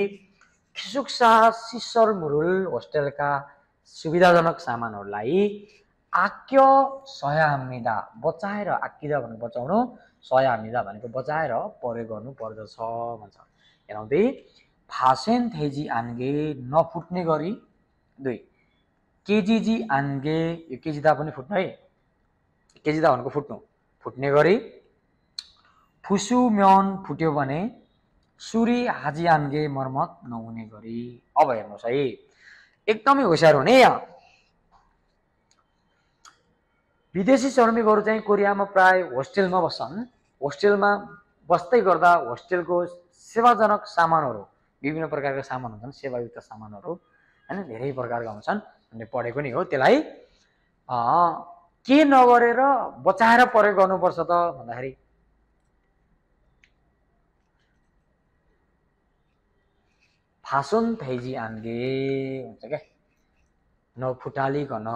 기숙사 시설물을 호스텔का सुविधाजनक सामानहरूलाई आक्य 써야 합니다. बचाएर, आक्किदा भनेको बचाउनु, 써야 합니다 भनेको बचाएर प्रयोग गर्नु पर्दछ भन्छ। हेरौँदै, फासेन थेजी आन्गे नफुट्ने गरी। 2 केजिजी आन्गे, यो केजिदा पनि फुट्नु है, केजिदा भनेको फुट्नु, फुट्ने गरी। फुसुम्यन फुट्यो भने, सुरी हाजी आन्गे मर्मत नहुने गरी। अब हेर्नुहोस् है, एकदमै होसियार हुने यहाँ। विदेशी श्रमिकहरू चाहिँ कोरियामा प्राय होस्टेलमा बस्छन्। होस्टेलमा बस्दै गर्दा होस्टेलको सेवाजनक सामानहरू, विभिन्न प्रकारका सामान हुन्छन्, सेवायुक्त सामानहरू हैन, धेरै प्रकारका हुन्छन्, हामीले पढेको नि हो। त्यसलाई के नगरेर बचाएर प्रयोग गर्नुपर्छ त भन्दाखेरि, फासन थैजी आन्गे भन्छ क्या, नफुटालिकन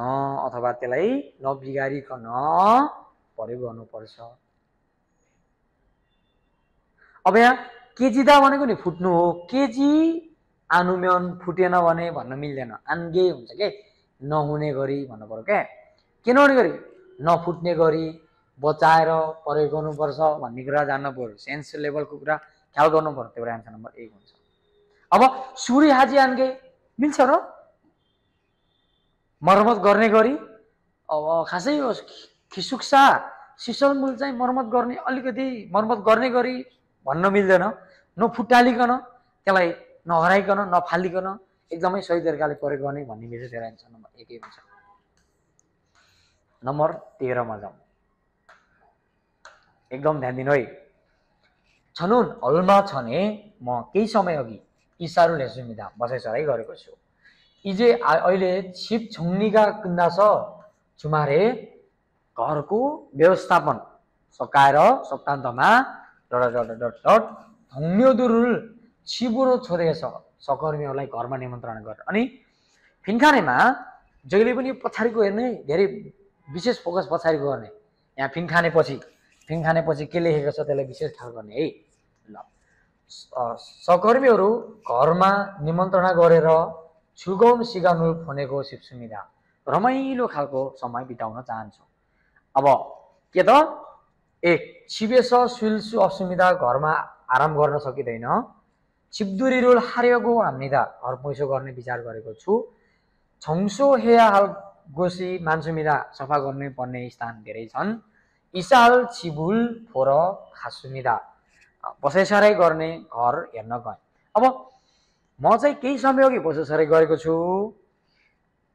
अथवा त्यसलाई नबिगारिकन प्रयोग गर्नुपर्छ। अब यहाँ केजिदा भनेको नि फुट्नु हो, केजी अनुमेन फुटेन भने भन्न मिल्दैन, आन्गे हुन्छ के, नहुने गरी भन्नु पर्यो क्या। के नहुने गरी, नफुट्ने गरी बचाएर प्रयोग गर्नुपर्छ भन्ने कुरा जान्नु पर्यो, सेन्स लेभलको कुरा ख्याल गर्नु पर्यो। त्यो आन्सर नम्बर 1 हुन्छ। अब सुरी हाजी आन्गे मिल्छ र मर्मत गर्ने गरी, अब खासै खिसुक्सा सिसल मूल चाहिँ मर्मत गर्ने, अलिकति मर्मत गर्ने गरी भन्न मिल्दैन, नफुटालिकन त्यसलाई नहराइकन नफालिकन एकदमै सही तरिकाले प्रयोग गर्ने भन्ने मिल्छ। तेरो आन्सर नम्बर 1 हुन्छ। नम्बर 13 मा जाउँ, एकदम ध्यान दिनु है। छनुन हलमा छने म केही समय अघि इसारु लेसुमिदा बसाइसराई गरेको छु। इजे अहिले छिप छुङ्निका कुन्दा छ चुमारे घरको व्यवस्थापन सकाएर सप्तान्तमा धन्योदुरुल छिबुरो छोडेछ सहकर्मीहरूलाई घरमा निमन्त्रणा गरेर। अनि फिनखानेमा जहिले पनि पछाडिको हेर्ने, धेरै विशेष फोकस पछाडिको गर्ने। यहाँ फिनखानेपछि के लेखेको छ त्यसलाई विशेष ख्याल गर्ने है। ल सहकर्मीहरू घरमा निमन्त्रणा गरेर छुगौन सिगानुल फोनेको सिपसुमिदा रमाइलो खालको समय बिताउन चाहन्छु। अब के त 1 छिबेस सुइल्सु असुमिदा घरमा आराम गर्न सकिँदैन, छिप्दुरी रोल हारेको हामीदा घर पैसो गर्ने विचार गरेको छु। छङ्सो हेया हाल गोसी मान्छुमिदा सफा गर्नै पर्ने स्थान धेरै छन्। इसाल छिबुल फोर खासुमिदा बसाइसराई गर्ने घर हेर्न गएँ। अब म चाहिँ केही समय अघि बसाइसराई गरेको छु।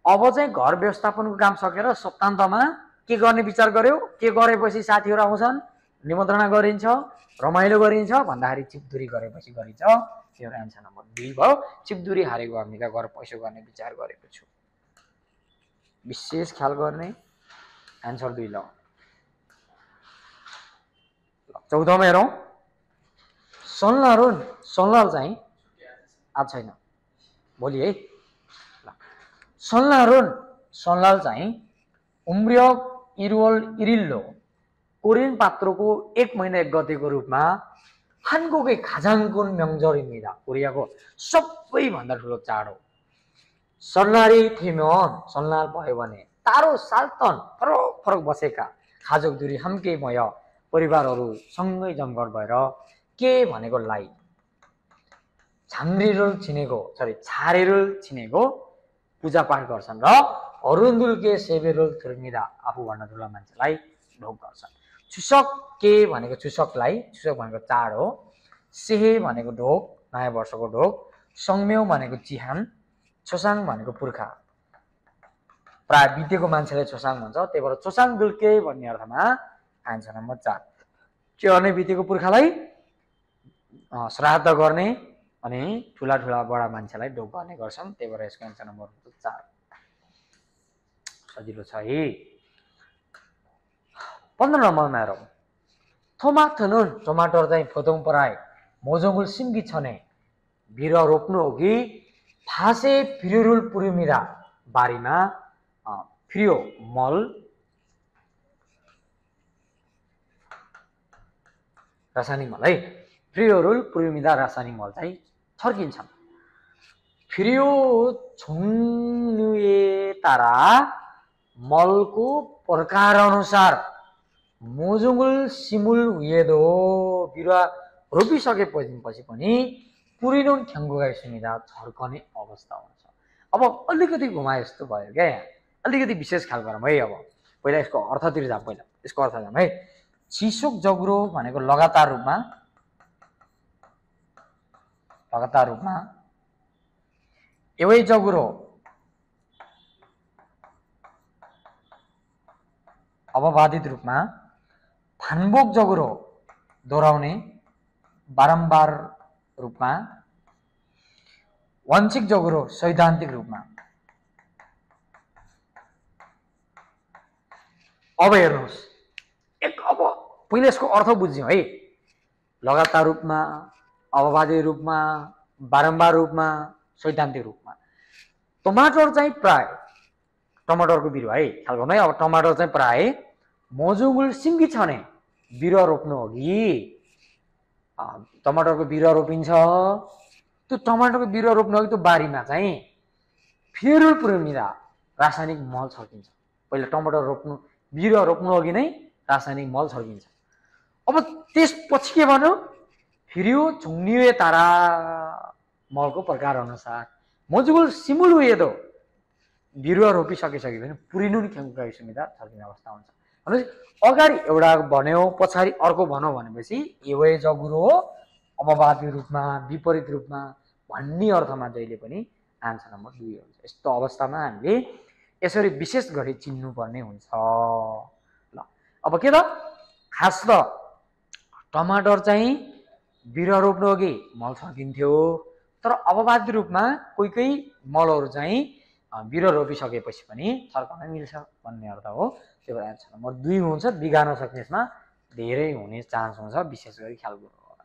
अब चाहिँ घर व्यवस्थापनको काम सकेर सप्तान्तमा के गर्ने विचार गर्यो, के गरेपछि साथीहरू आउँछन्, निमन्त्रणा गरिन्छ, रमाइलो गरिन्छ भन्दाखेरि चिपदुरी गरेपछि गरिन्छ। त्यो आन्सर नम्बर 2 भयो। चिपदुरी हारेको हामीका घर पैसो गर्ने विचार गरेको छु, विशेष ख्याल गर्ने। आन्सर 2 ल। 14 मा हेरौँ, सल्लाल चाहिँ आज छैन, भोलि है। सल्लाल चाहिँ उम्रियक इरुवल इरिल्लो कोरियन पात्रोको 1 महिना 1 गतेको रूपमा हानगोकै खाजाङकुन म्यङजरिमिदा कोरियाको सबैभन्दा ठुलो चाड हो। सल्लारी थिमेन सल्लाल भयो भने तारो सालतन फरक बसेका खाजोक दुरी हाम्के मय परिवारहरू सँगै जमघट भएर के भनेको लाई छारेरुल छिनेको पूजापाठ गर्छन् र अरुन्दुल के सेवेरुल थुर्मिदा आफू भन्दा ठुला मान्छेलाई ढोक गर्छन्। चुसक के भनेको चुसक भनेको चाड हो। सेहे भनेको ढोक, नयाँ वर्षको ढोक। सङ्मेउ भनेको चिहान। छोसाङ भनेको पुर्खा, प्राय बितेको मान्छेले छोसाङ भन्छ, त्यही भएर छोसाङ दुल्के भन्ने अर्थमा आन्सर नम्बर 4। के गर्ने बितेको पुर्खालाई श्राद्ध गर्ने अनि ठुला बडा मान्छेलाई ढोक गर्ने गर्छन्, त्यही भएर यसको आन्सर नम्बर 4। सजिलो छ है। 15 नम्बरमा हेरौँ, टमाटर चाहिँ फोतोङ पराए मोजोङुल सिम्की छने बिरुवा रोप्नु हो कि फासे फिरुरुल पुरुमिदा बारीमा फिरियो मल रासायनिक मल है। फिरियोरुल पुरुमिदा रासायनिक मल चाहिँ छर्किन्छन्। फिरियो छुन्नुए तारा मलको प्रकार अनुसार मोजुङुल सिमुल हुएदो बिरुवा रोपिसकेपछि पनि पुरिनुन ठ्याङ्गुगाई सुनिदा छर्कने अवस्था हुन्छ। अब अलिकति घुमाए जस्तो भयो क्या, यहाँ अलिकति विशेष ख्याल गरौँ है। अब पहिला यसको अर्थतिर जाऊँ, है। चिसोक जगुरो भनेको लगातार रूपमा एउटै जगुरो अववादित रूपमा, फानबोक जगुरो दोहोऱ्याउने बारम्बार रूपमा, वाञ्छिक जगुरो सैद्धान्तिक रूपमा। अब हेर्नुहोस्, अब पहिले यसको अर्थ बुझ्यौँ है। लगातार रूपमा, अववादित रूपमा, बारम्बार रूपमा, सैद्धान्तिक रूपमा। टमाटर चाहिँ प्राय टमाटरको बिरुवा है, ख्याल गर्नु है। अब टमाटर चाहिँ प्राय मोजुगुल सिङ्गी छने बिरुवा रोप्नु अघि टमाटरको बिरुवा रोपिन्छ। त्यो टमाटरको बिरुवा रोप्नु अघि त्यो बारीमा चाहिँ फेरुल पुर्याउनिदा रासायनिक मल छर्किन्छ। पहिला टमाटर रोप्नु बिरुवा रोप्नु अघि नै रासायनिक मल छर्किन्छ। अब त्यसपछि के भन्यो फेरि यो झुङ्निए तारा मलको प्रकार अनुसार मोजुगुल सिमुलु एदो बिरुवा रोपिसकिसक्यो भने पुरिनु नि खेङ्गुका सुविधा छर्किने अवस्था हुन्छ। भनेपछि अगाडि एउटा भन्यो पछाडि अर्को भनौँ भनेपछि एवै जगुरो हो अपवादी रूपमा विपरीत रूपमा भन्ने अर्थमा जहिले पनि आन्सर नम्बर 2 हुन्छ। यस्तो अवस्थामा हामीले यसरी विशेष गरी चिन्नुपर्ने हुन्छ। ल अब के त खास त टमाटर चाहिँ बिरुवा रोप्नु अघि मल छर्किन्थ्यो, तर अपवादी रूपमा कोही कोही मलहरू चाहिँ बिरुवा रोपिसकेपछि पनि छर्कन मिल्छ भन्ने अर्थ हो। त्यही भएर आन्सर नम्बर 2 हुन्छ। बिगार्न सक्ने यसमा धेरै हुने चान्स हुन्छ, विशेष गरी ख्याल गर्नु होला।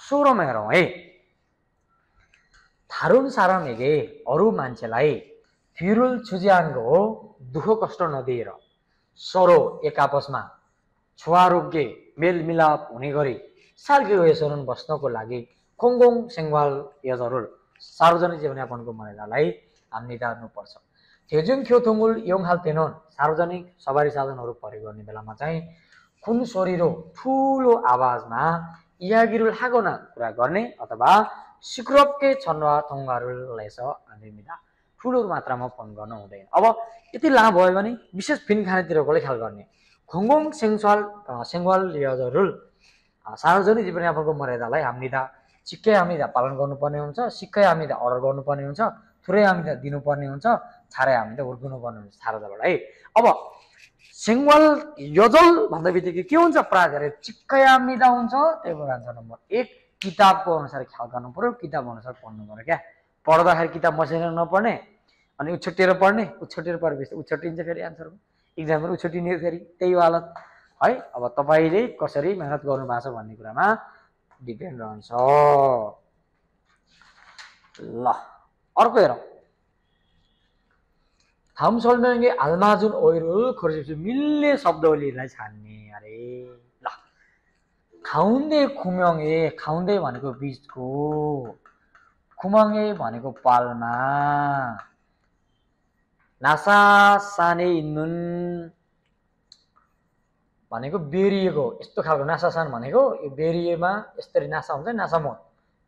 16 मा हेरौँ है। थारुन सारामेगे अरू मान्छेलाई फिरुल छुज्याङ्गो दुःख कष्ट नदिएर सरो एक आपसमा छुवारोग्य मेलमिलाप हुने गरी सालके यसरण बस्नको लागि खोङगोङ सेङ्वाल यजरुल सार्वजनिक जीवनयापनको मर्यादालाई हामीले निधार्नुपर्छ। थेजुङ ख्योथुङ्गुल योङहाल तेनोन सार्वजनिक सवारी साधनहरू प्रयोग गर्ने बेलामा चाहिँ खुन सोरिरो ठुलो आवाजमा इयागिरुल हागोना कुरा गर्ने अथवा सिक्रोपके छन्वा थङ्गारुल लेस हामीमिदा ठुलो मात्रामा फोन गर्न हुँदैन। अब यति लामो भयो भने विशेष फिन खानेतिरकोले ख्याल गर्ने। खोङगोङ सेङ्वाल यजरुल सार्वजनिक जीवनयापनको मर्यादालाई हामीदा चिक्कै हामीदा पालन गर्नुपर्ने हुन्छ, सिक्कै हामीदा अर्डर गर्नुपर्ने हुन्छ, थुरै हामीदा दिनुपर्ने हुन्छ, छारै हामीदा हुर्कुनुपर्ने हुन्छ सार्वजनिक है। अब सेङ्वाल यजल भन्दा बित्तिकै के हुन्छ प्राय गरे चिक्कै हामीदा हुन्छ। त्यही भएर आन्सर नम्बर 1 किताबको अनुसार ख्याल गर्नु पर्यो, किताब अनुसार पढ्नु पर्यो क्या। पढ्दाखेरि किताब मसिन नपढ्ने अनि उछट्टिएर पढ्ने, उछट्टिएर पढेपछि उछट्टिन्छ फेरि आन्सर इक्जाममा उछट्टिने फेरि त्यही हालत है। अब तपाईँले कसरी मेहनत गर्नु भएको छ भन्ने कुरामा डिपेन्ड रहन्छ। ल अर्को हेरौँ। थामसोल्मेङ्गे आल्माजुन ओइरुल खोर्सेपछि मिल्ने शब्दावलीलाई छान्ने अरे। ल खाउन्दे खुम्यङे, खाउन्दे भनेको बिचको, खुमङे भनेको पालमा, नासा साने इन्नुन भनेको बेरिएको यस्तो खालको नासा सान भनेको यो बेरिएमा यसरी नासा हुन्छ नि, नासा मोड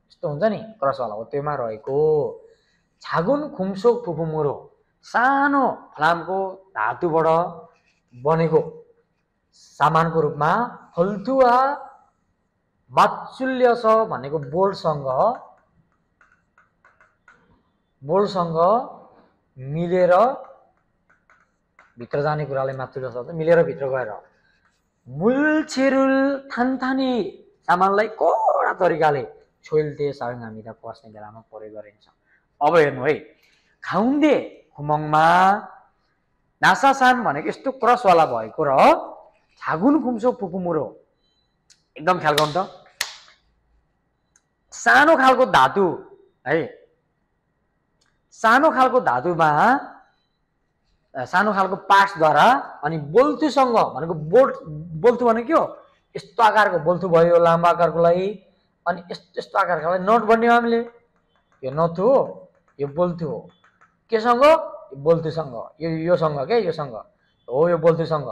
यस्तो हुन्छ नि क्रसवाला हो, त्योमा रहेको। छागुन खुम्सोक फुफुमुरो सानो फलामको धातुबाट बनेको सामानको रूपमा फल्तुवा बात्सुल्य छ भनेको बोल्डसँग मिलेर भित्र जाने कुरालाई मात्सुल्य शब्द मिलेर भित्र गएर मुलछेरुल थानथानी सामानलाई कडा तरिकाले छोइल्ते साङ हामीदा पस्ने बेलामा प्रयोग गरिन्छ। अब हेर्नु है, खाउन्दे खुमङमा नासासान भनेको यस्तो क्रसवाला भएको र छागुन खुम्सो फुफुमुरो एकदम ख्याल गर्नु त सानो खालको धातु है, सानो खालको धातुमा सानो खालको पार्ट्सद्वारा अनि बोल्थुसँग भनेको बोल्थु भनेको के हो यस्तो आकारको बोल्थु भयो लामो आकारको लागि, अनि यस्तो आकारको लागि नट बन्ने हामीले यो नथु हो यो बोल्थु हो, केसँग बोल्थुसँग योसँग के योसँग हो, यो बोल्थुसँग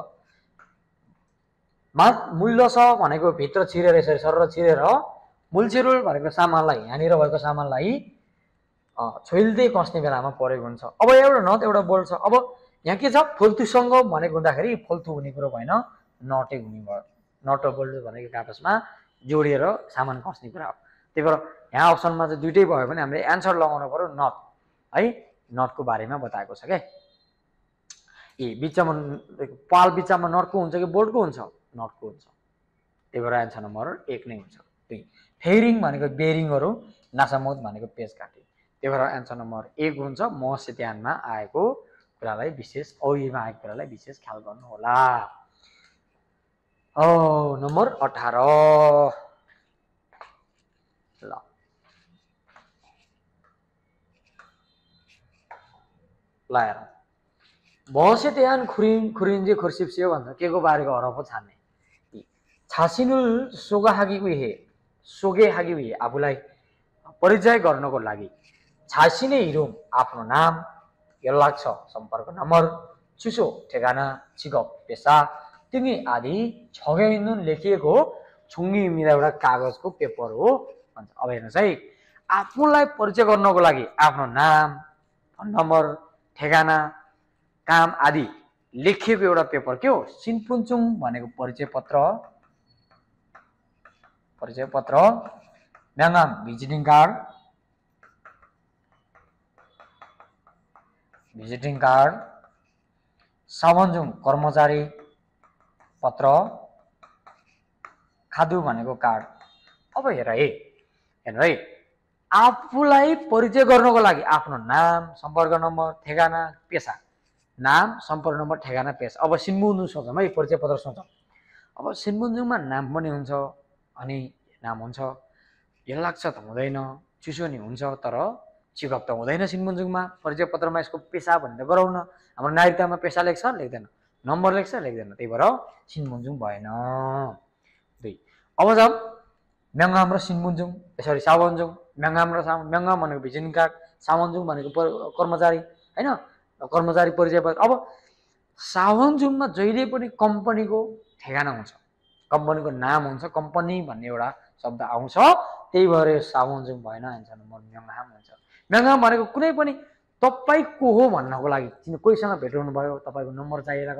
मूल्य छ भनेको भित्र छिरेर यसरी सर छिरेर मूलछेरुल भनेको सामानलाई यहाँनिर भएको सामानलाई छोइल्दै कस्ने बेलामा प्रयोग हुन्छ। अब एउटा नट एउटा बोल्ट छ। अब यहाँ के छ फल्तुसँग भनेको हुँदाखेरि फल्तु हुने कुरो भएन, नटै हुने भयो। नट र बोल्ट भनेको आपसमा जोडिएर सामान कस्ने कुरा हो। त्यही भएर यहाँ अप्सनमा चाहिँ दुइटै भयो भने हामीले एन्सर लगाउनु पर्यो नट है, नटको बारेमा बताएको छ क्या। बिचमा पाल बिचमा नटको हुन्छ कि बोल्टको हुन्छ, नटको हुन्छ। त्यही भएर एन्सर नम्बर 1 नै हुन्छ। फेरिङ भनेको बेरिङहरू, नासामोद भनेको पेज काटे। त्यही भएर एन्सर नम्बर 1 हुन्छ। म सित्यानमा आएको कुरालाई विशेष औरीमा आएको कुरालाई विशेष ख्याल गर्नु होला। नम्बर 18 ल हेर बसे त्यान खुरिन्जे खुर्सिप्सियो भन्छ के को बारेको हरफ छान्ने छासिनुल सोगाहागी उहे सोगे हागी उहे आफूलाई परिचय गर्नको लागि छासिने हिरुम आफ्नो नाम यो लाग्छ सम्पर्क नम्बर चुसो ठेगाना छिगप पेसा तिमी आदि छगेनुन लेखिएको छुङ्गी मिला एउटा कागजको पेपर हो भन्छ। अब हेर्नुहोस् है आफूलाई परिचय गर्नको लागि आफ्नो नाम फोन नम्बर ठेगाना काम आदि लेखिएको एउटा पेपर के हो सिनपुन्छुङ भनेको परिचय पत्र म्याङाम भिजिटिङ कार्ड सावन्जुङ कर्मचारी पत्र खादु भनेको कार्ड। अब हेर है आफूलाई परिचय गर्नको लागि आफ्नो नाम सम्पर्क नम्बर ठेगाना पेसा नाम सम्पर्क नम्बर ठेगाना पेसा। अब सिन्मुन्जुङ सोचौँ है परिचय पत्र सोचौँ। अब सिन्मुन्जुङमा नाम पनि हुन्छ अनि नाम हुन्छ यो लाग्छ त हुँदैन चिसो नि हुन्छ तर चिकअप त हुँदैन सिन्मुन्जुङमा परिचय पत्रमा यसको पेसा भनेर गराउन हाम्रो नागरिकतामा पेसा लेख्छ लेख्दैन नम्बर लेख्छ लेख्दैन त्यही भएर सिन्मुन्जुङ भएन। दुई अब जाऊ म्याङाम र सिन्मुन्जुङ यसरी सावन्जुङ म्याङाम र म्याङाम भनेको भिजिटिङ कार्ड सावन्जुङ भनेको कर्मचारी हैन कर्मचारी परिचय पत्र। अब सावन्जुङमा जहिले पनि कम्पनीको ठेगाना हुन्छ कम्पनीको नाम हुन्छ कम्पनी भन्ने एउटा शब्द आउँछ त्यही भएर सावन्जुङ भएन आन्सर नम्बर म्याङाम हुन्छ। म्याङाम भनेको कुनै पनि तपाईँ को हो भन्नको लागि कोहीसँग भेटाउनु भयो तपाईँको नम्बर चाहिएला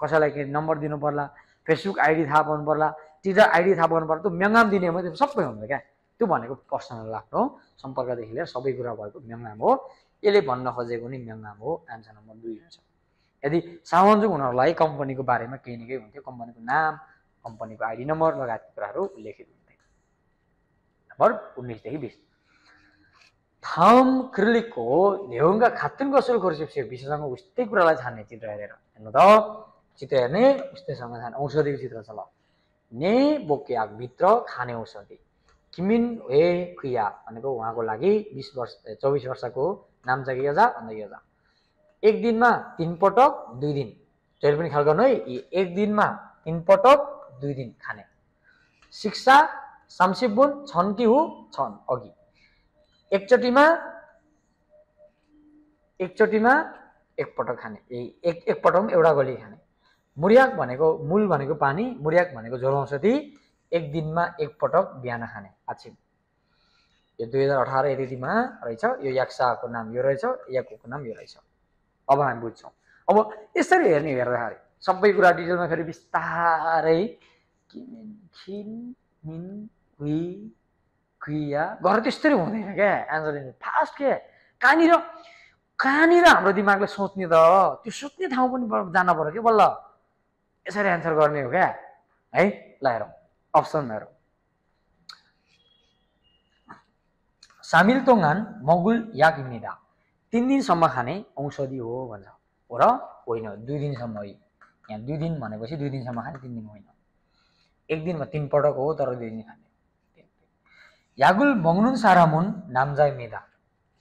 कसैलाई के नम्बर दिनु पर्ला फेसबुक आइडी थाहा पाउनु पर्ला ट्विटर आइडी थाहा पाउनु पर्ला त्यो म्याङाम दिने हो त्यो सबै हुन्छ क्या त्यो भनेको पर्सनल आफ्नो सम्पर्कदेखि लिएर सबै कुरा भएको म्याङाम हो। यसले भन्न खोजेको नि म्याङाम हो आन्सर नम्बर 2 हुन्छ। यदि सावन्जुङ हुनलाई कम्पनीको बारेमा केही न केही हुन्थ्यो कम्पनीको नाम कम्पनीको आइडी नम्बर लगायतका कुराहरू उल्लेखित हुन्थे। नम्बर 19 देखि 20 थाम क्रिलिकको ल्याउङ्गा खातुन कसरी खोर्सिप्सियो विशेषसँग उस्तै कुरालाई छान्ने चित्र हेरेर हेर्नु त चित्र हेर्ने उस्तैसँग छान्ने औषधिको चित्र छ ल ने बोक्याग भित्र खाने औषधि किमिन हे खुया भनेको उहाँको लागि 24 वर्षको नाम चाहिँ यजा अन्त यजा एक दिनमा 3 पटक 2 दिन जहिले पनि ख्याल गर्नु है एक दिनमा 3 पटक 2 दिन खाने शिक्षा सामसिबुन छन् कि हो छन् अघि एकचोटीमा एक पटक खाने एक पटकमा एउटा गोली खाने मुर्याक भनेको मूल भनेको पानी मुर्याक भनेको ज्वरो औषधि एक दिनमा एक पटक बिहान खाने आछिम यो 2018 यतिमा रहेछ यो याक्साको नाम यो रहेछ याकुको नाम यो रहेछ। अब हामी बुझ्छौँ। अब यसरी हेर्ने हेर्दाखेरि सबै कुरा डिटेलमा फेरि बिस्तारै खिन मिन हुई क्रिया गरेर त्यस्तै हुँदैन क्या एन्सर दिनु फास्ट के कहाँनिर हाम्रो दिमागले सोच्ने त त्यो सोच्ने ठाउँ पनि जान पर्यो कि बल्ल यसरी एन्सर गर्ने हो क्या है। ल हेरौँ अप्सनमा हेरौँ सामिल तोङान मगुल याकिमिदा 3 दिनसम्म खाने औषधि हो भन्छ हो र होइन 2 दिनसम्म हो यहाँ 2 दिन भनेपछि 2 दिनसम्म खाने 3 दिन होइन एक दिनमा 3 पटक हो तर 2 दिन खाने यागुल मङ्नुन सारामुन नामजाय मेदा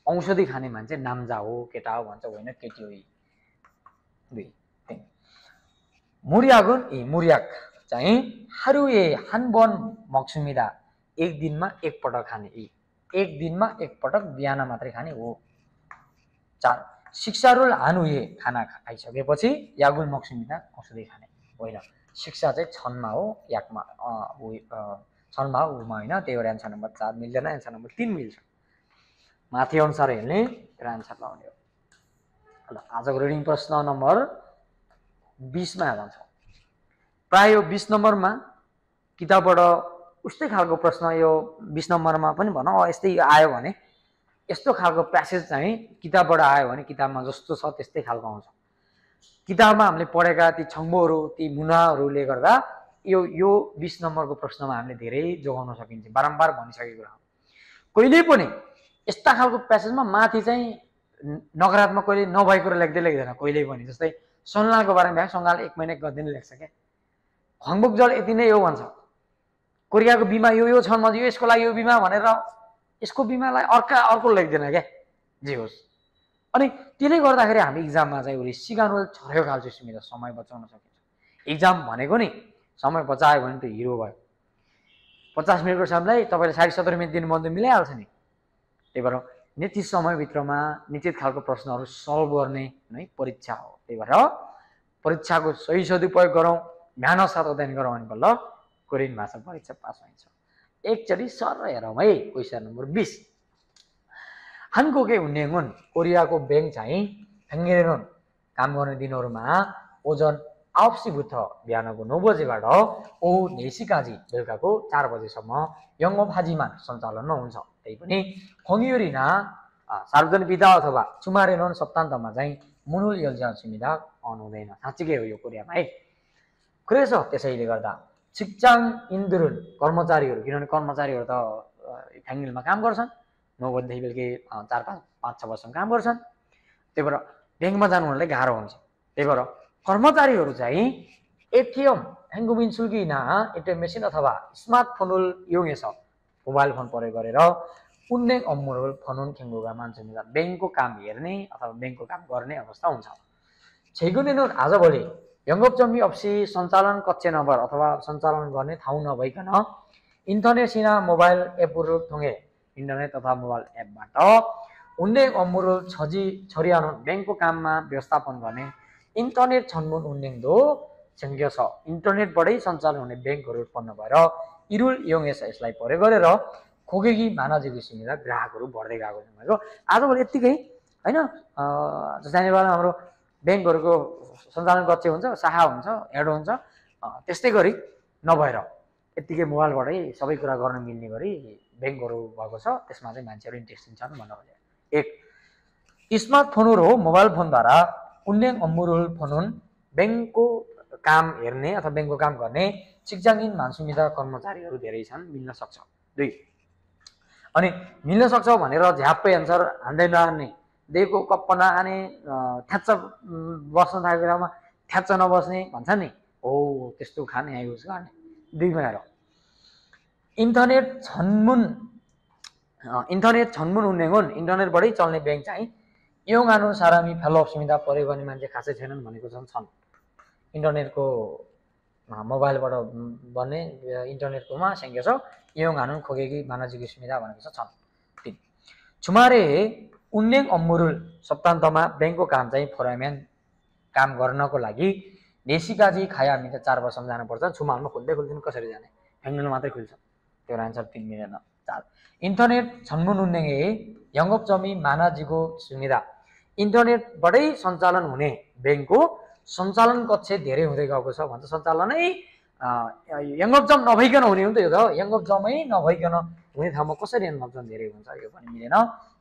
औषधि खाने मान्छे नामजा हो केटा हो भन्छ होइन केटी हो। 2 3 मुर्यागुन मुर्याक चाहिँ हारुए हानबन मक्सुमिदा एक दिनमा एक पटक खाने एक दिनमा एक पटक बिहान मात्रै खाने हो। 4 शिक्षारुल हानुए खाना खाइसकेपछि यागुल मक्सुमिदा औषधि खाने होइन शिक्षा चाहिँ छनमा हो याकमा छनमा हो उमा होइन त्यही भएर एन्सर नम्बर 4 मिल्दैन एन्सर नम्बर 3 मिल्छ। माथि अनुसार हेर्ने र एन्सर लगाउने हो। ल आजको रिडिङ प्रश्न नम्बर 20 मा हेर्छौँ। प्राय यो 20 नम्बरमा किताबबाट उस्तै खालको प्रश्न यो 20 नम्बरमा पनि भनौँ यस्तै आयो भने यस्तो खालको प्यासेज चाहिँ किताबबाट आयो भने किताबमा जस्तो छ त्यस्तै खालको आउँछ। किताबमा हामीले पढेका ती छङ्बोहरू ती मुनाहरूले गर्दा यो 20 नम्बरको प्रश्नमा हामीले धेरै जोगाउन सकिन्छ बारम्बार भनिसकेको कुरा हो। कहिले पनि यस्ता खालको प्यासेजमा माथि चाहिँ नकारात्मक कहिले नभएको लेख्दैन कहिले पनि जस्तै सङ्गालको बारेमा भए सङ्गाल 1 महिना गर्दैन लेख्छ क्या खङबुक जल यति नै यो भन्छ कोरियाको बिमा यो छ म यसको लागि यो बिमा भनेर यसको बिमालाई अर्को लेख्दैन क्या जे होस्। अनि त्यसले गर्दाखेरि हामी इक्जाममा चाहिँ उसले सिकाउनु झरेको खालको सुविधा समय बचाउन सकिन्छ। इक्जाम भनेको नि समय बचायो भने त हिरो भयो। 50 मिनटको समयलाई तपाईँले 60-70 मिनट दिनु मन त मिलाइहाल्छ नि। त्यही भएर निश्चित समयभित्रमा निश्चित खालको प्रश्नहरू सल्भ गर्ने नै परीक्षा हो। त्यही भएर परीक्षाको सही सदुपयोग गरौँ, मेहनत साथ अध्ययन गरौँ भने बल्ल कोरियन भाषा परीक्षा पास हुन्छ। एकचोटि सर हेरौँ है क्वेसन नम्बर 20। 한국의 운행은 코리아고 뱅차이 뱅게는 काम गर्ने दिनहरुमा ओजन 9시부터 बिहानको 9बजेबाट ओहु 4시까지 बेलुकाको 4 बजेसम्म 영업하지만 सञ्चालन हुन्छ। त्यही पनि 공휴일이나 सार्वजनिक बिदा अथवा 주말에는 सप्ताहन्तमा चाहिँ 문을 열지 않습니다. अन हुँदैन। साँच्चै हो यो कोरियामा है। 그래서 त्यसैले गर्दा 직장인들은 कर्मचारीहरू, किनभने कर्मचारीहरू त फ्याक्ट्रीमा काम गर्छन्, 9 बजेदेखि बेलुकी 4-5-6 बजेसम्म काम गर्छन्। त्यही भएर ब्याङ्कमा जानुलाई गाह्रो हुन्छ। त्यही भएर कर्मचारीहरू चाहिँ एटिएम 한국인 술기나 ATM मेसिन अथवा 스마트폰을 이용해서 मोबाइल फोन प्रयोग गरेर 운행 업무를 버는 경우가 많습니다. ब्याङ्कको काम हेर्ने अथवा ब्याङ्कको काम गर्ने अवस्था हुन्छ। 최근에는 आजभोलि 영업점이 없이 सञ्चालन कक्ष नम्बर अथवा सञ्चालन गर्ने ठाउँ नभइकन इन्टरनेटसित मोबाइल एपहरू 통해 इन्टरनेट अथवा मोबाइल एपबाट 운행 업무를 처리하는 ब्याङ्कको काममा व्यवस्थापन गर्ने इन्टरनेट 전문 운행도 생겨서 인터넷बाटै सञ्चालन हुने ब्याङ्कहरू उत्पन्न भएर 이를 이용해서 यसलाई प्रयोग गरेर 고객이 많아지고 있습니다. ग्राहकहरू बढ्दै गएको छ भनेको आजभोलि यतिकै हैन। जस्तै बेला हाम्रो ब्याङ्कहरूको सञ्चालन कक्ष हुन्छ, शाखा हुन्छ, हेड हुन्छ, त्यस्तै गरी नभएर यतिकै मोबाइलबाटै सबै कुरा गर्न मिल्ने गरी ब्याङ्कहरू भएको छ। त्यसमा चाहिँ मान्छेहरू इन्ट्रेस्टिङ छन् भन्न खोजेको। 1. स्मार्टफोन으로 मोबाइल फोनद्वारा 운행 업무를 보는 ब्याङ्कको काम हेर्ने अथवा ब्याङ्कको काम गर्ने 직장인 많습니다. कर्मचारीहरू धेरै छन्, मिल्न सक्छ। 2. अनि मिल्न सक्छ भनेर झ्याप्पै एन्सर हान्दै नहान्ने, दिएको कप्प नखाने, थ्याच्च बस्न थालेको बेलामा थ्याच्च नबस्ने भन्छ नि, हो त्यस्तो खाने युज गर्ने। 2 मा हेर इन्टरनेट 전문 운행은 इन्टरनेटबाटै चल्ने ब्याङ्क चाहिँ 이용하는 사람이 별로 없습니다. प्रयोग गर्ने मान्छे खासै छैनन् भनेको छन्। इन्टरनेटको मोबाइलबाट बन्ने इन्टरनेटकोमा 생겨서 이용하는 고객이 많아지고 있습니다 भनेको छन्। 3. 주말에 운행 업무를 सप्ताहन्तमा ब्याङ्कको काम चाहिँ फरायमेन काम गर्नको लागि 4시까지 가야 합니다. 4 बजेसम्म जानुपर्छ। 주말मा खुल्दैन कसरी जाने? फ्याक्ट्रीमा मात्रै खुल्छ। त्यो आन्सर 3 मिलेन। 4. 인터넷 전문 운행에 영업점이 많아지고 있습니다. इन्टरनेटबाटै सञ्चालन हुने ब्याङ्कको सञ्चालन कक्ष धेरै हुँदै गएको छ भन्छ। सञ्चालनै यङ्गपजम नभइकन हुने हो नि त यो त। यङ्गपजमै नभइकन हुने ठाउँमा कसरी यङ्गपजम धेरै हुन्छ? यो पनि मिलेन।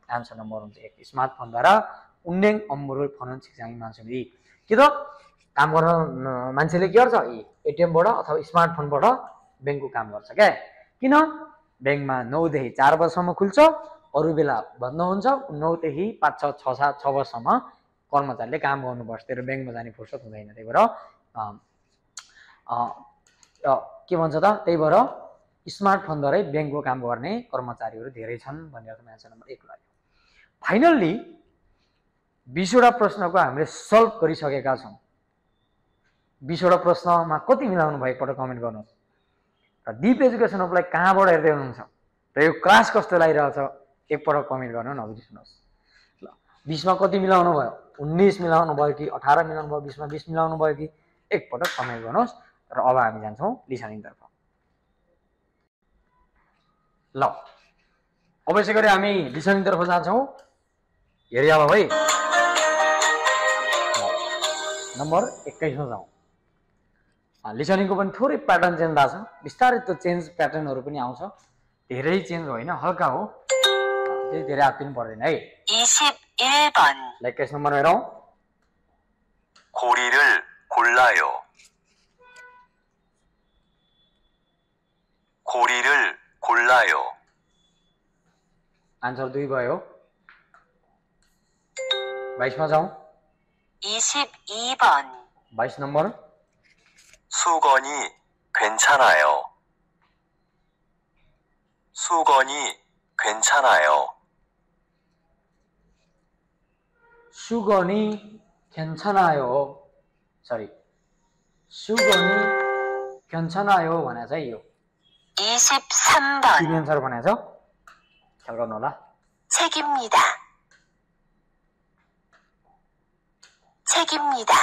आन्सर नम्बर हुन्छ 1. स्मार्टफोनद्वारा 운행 업무를 버는 직장인 많습니다. के त काम गर्न मान्छेले के गर्छ? एटिएमबाट अथवा स्मार्टफोनबाट ब्याङ्कको काम गर्छ क्या। किन? ब्याङ्कमा 9 देखि 4 बजेसम्म खुल्छ, अरू बेला बन्द हुन्छ। 9 देखि 5-6 बजेसम्म कर्मचारीले काम गर्नुपर्छ। त्यो ब्याङ्कमा जाने फुर्सद हुँदैन। त्यही भएर के भन्छ त? त्यही भएर स्मार्टफोनद्वारै ब्याङ्कको काम गर्ने कर्मचारीहरू धेरै छन् भन्ने अर्थमा आन्सर नम्बर 1 लाग्यो। फाइनल्ली 20 वटा प्रश्नको हामीले सल्भ गरिसकेका छौँ। 20 वटा प्रश्नमा कति मिलाउनु भयो एकपल्ट कमेन्ट गर्नुहोस्। र डिप एजुकेसन अफलाई कहाँबाट हेर्दै हुनुहुन्छ र यो क्लास कस्तो लागिरहेछ एकपल्ट कमेन्ट गर्नु नबिर्सनुहोस्। ल 20 मा कति मिलाउनु भयो? 19 मिलाउनु भयो कि 18 मिलाउनु भयो? 20 मा 20 मिलाउनु भयो कि? एकपल्ट कमेन्ट गर्नुहोस्। र अब हामी जान्छौँ लिसनिङतर्फ। ल अब यसै गरी हामी लिसनिङतर्फ जान्छौँ। हेरिहालौँ है। नम्बर 21 मा जाउँ। लिसनिङको पनि थोरै प्याटर्न चेन्ज भएको छ। बिस्तारै त्यो चेन्ज प्याटर्नहरू पनि आउँछ। धेरै चेन्ज होइन, हल्का हो। धेरै आत्तिनु पर्दैन है। 21번. ल 21 नम्बर हेरौँ। 고리를 골라요. 고리를 골라요. आन्सर 2 भयो। 22 मा जाउँ। 22번. 22 नम्बर। 수건이 괜찮아요. 수건이 괜찮아요. 수건이 괜찮아요. sorry. 수건이 괜찮아요 भनेको चाहिँ यो 23번. 기면서로 보내죠. 잘 건너라. 책입니다. 책입니다.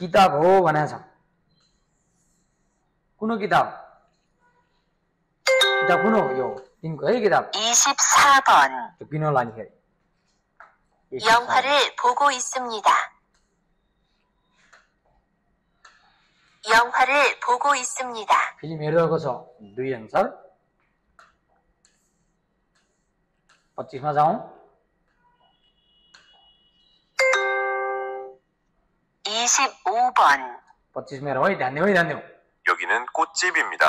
किताब हो भनेको छ कुन किताब किताब कुन हो यो तिनको है किताब 24번. त्यो किन लागिखेरि 영화를 보고 있습니다. 영화를 보고 있습니다. फिल्म हेरिरहेको छ 2 आन्सर 25 मा जाउँ 25번. 25 मेरो है ध्यान दिऊ है ध्यान दिऊ 여기는 꽃집입니다.